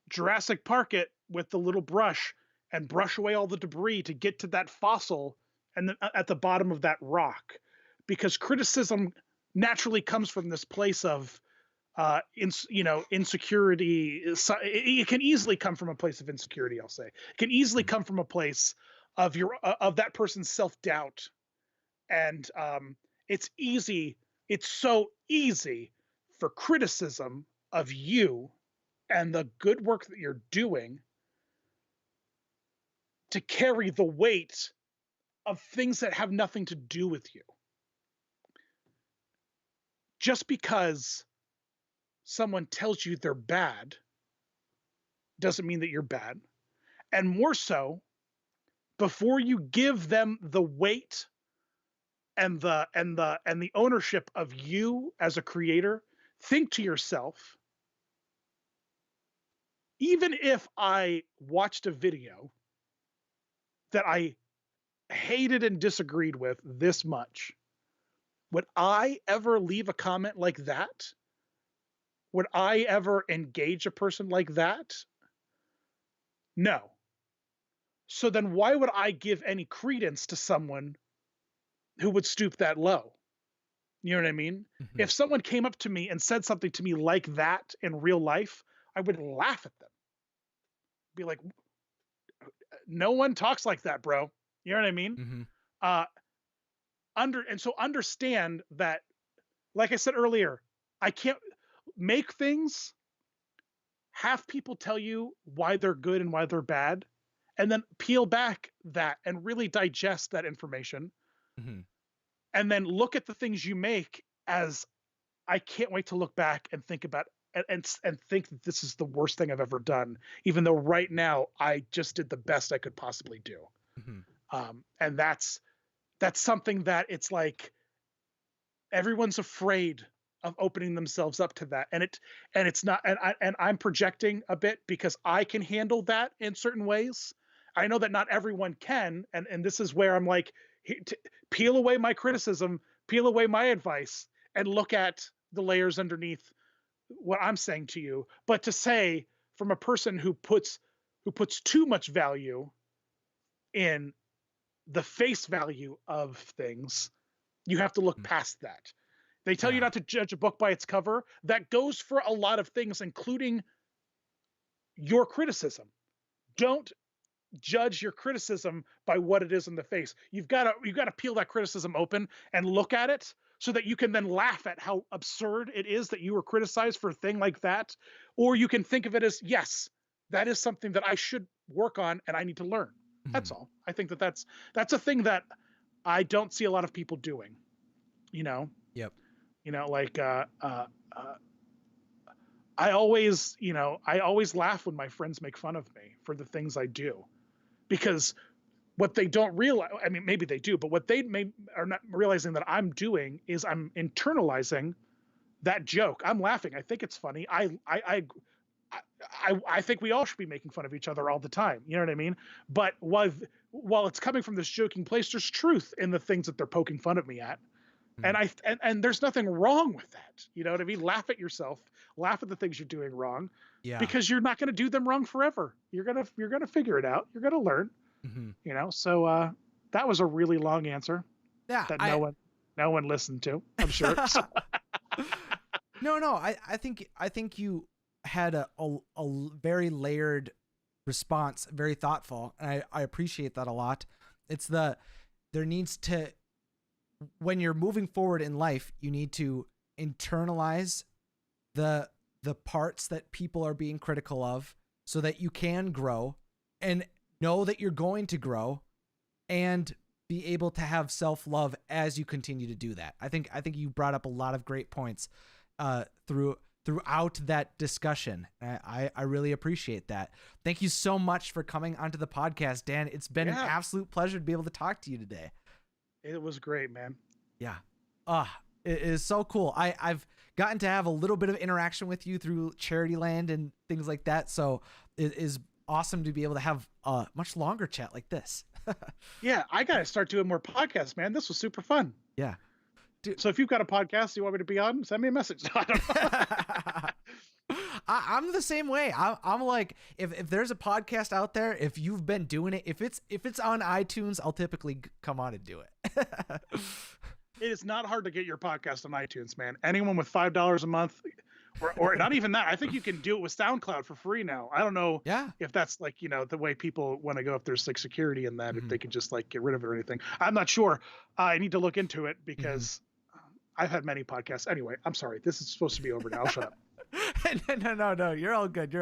Jurassic Park it with the little brush and brush away all the debris to get to that fossil and then at the bottom of that rock, because criticism naturally comes from this place of insecurity. It can easily come from a place of insecurity. I'll say it can easily come from a place of of that person's self-doubt. And it's so easy for criticism of you and the good work that you're doing to carry the weight of things that have nothing to do with you. Just because someone tells you they're bad doesn't mean that you're bad. And more so, before you give them the weight and the ownership of you as a creator, think to yourself, even if I watched a video that I hated and disagreed with this much, would I ever leave a comment like that? Would I ever engage a person like that? No. So then why would I give any credence to someone who would stoop that low? You know what I mean? If someone came up to me and said something to me like that in real life, I would laugh at them. Be like, no one talks like that, bro. You know what I mean? So understand that, like I said earlier, I can't make things, have people tell you why they're good and why they're bad, and then peel back that and really digest that information. And then look at the things you make as, I can't wait to look back and think about and think that this is the worst thing I've ever done, even though right now I just did the best I could possibly do. And that's something that it's like everyone's afraid of opening themselves up to that. And it's not, and I'm projecting a bit because I can handle that in certain ways. I know that not everyone can. And this is where I'm like, peel away my criticism, peel away my advice, and look at the layers underneath what I'm saying to you. But to say, from a person who puts too much value in the face value of things, you have to look past that. They tell you not to judge a book by its cover. That goes for a lot of things, including your criticism. Don't judge your criticism by what it is in the face. You've got to peel that criticism open and look at it so that you can then laugh at how absurd it is that you were criticized for a thing like that. Or you can think of it as, yes, that is something that I should work on and I need to learn. That's all. I think that that's a thing that I don't see a lot of people doing, you know? Yep. You know, like, I always laugh when my friends make fun of me for the things I do, because what they don't realize, I mean, maybe they do, but what they are not realizing that I'm doing is I'm internalizing that joke. I'm laughing. I think it's funny. I think we all should be making fun of each other all the time. You know what I mean? But while it's coming from this joking place, there's truth in the things that they're poking fun at me at. And there's nothing wrong with that. You know what I mean? Laugh at yourself, laugh at the things you're doing wrong, because you're not going to do them wrong forever. You're going to figure it out. You're going to learn, you know? So, that was a really long answer that no one listened to, I'm sure. No, I think you had a very layered response, very thoughtful. And I appreciate that a lot. It's there needs to, when you're moving forward in life, you need to internalize the parts that people are being critical of so that you can grow and know that you're going to grow and be able to have self-love as you continue to do that. I think you brought up a lot of great points. throughout that discussion. I really appreciate that. Thank you so much for coming onto the podcast, Dan. It's been an absolute pleasure to be able to talk to you today. It was great, man. Yeah. It is so cool. I've gotten to have a little bit of interaction with you through CharityLand and things like that. So it is awesome to be able to have a much longer chat like this. Yeah, I got to start doing more podcasts, man. This was super fun. Yeah. Dude. So if you've got a podcast you want me to be on, send me a message. I don't know. I'm the same way. I'm like, if there's a podcast out there, if you've been doing it, if it's on iTunes, I'll typically come on and do it. It is not hard to get your podcast on iTunes, man. Anyone with $5 a month, or not even that. I think you can do it with SoundCloud for free now. I don't know if that's like, the way people want to go, if there's like security in that, if they can just like get rid of it or anything. I'm not sure. I need to look into it because I've had many podcasts. Anyway, I'm sorry. This is supposed to be over now. I'll shut up. No. You're all good.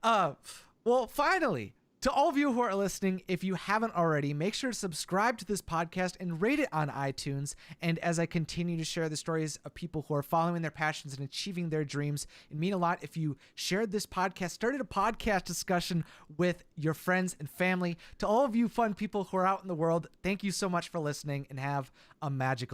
Well, finally, to all of you who are listening, if you haven't already, make sure to subscribe to this podcast and rate it on iTunes. And as I continue to share the stories of people who are following their passions and achieving their dreams, it'd mean a lot if you shared this podcast, started a podcast discussion with your friends and family. To all of you fun people who are out in the world, thank you so much for listening and have a magical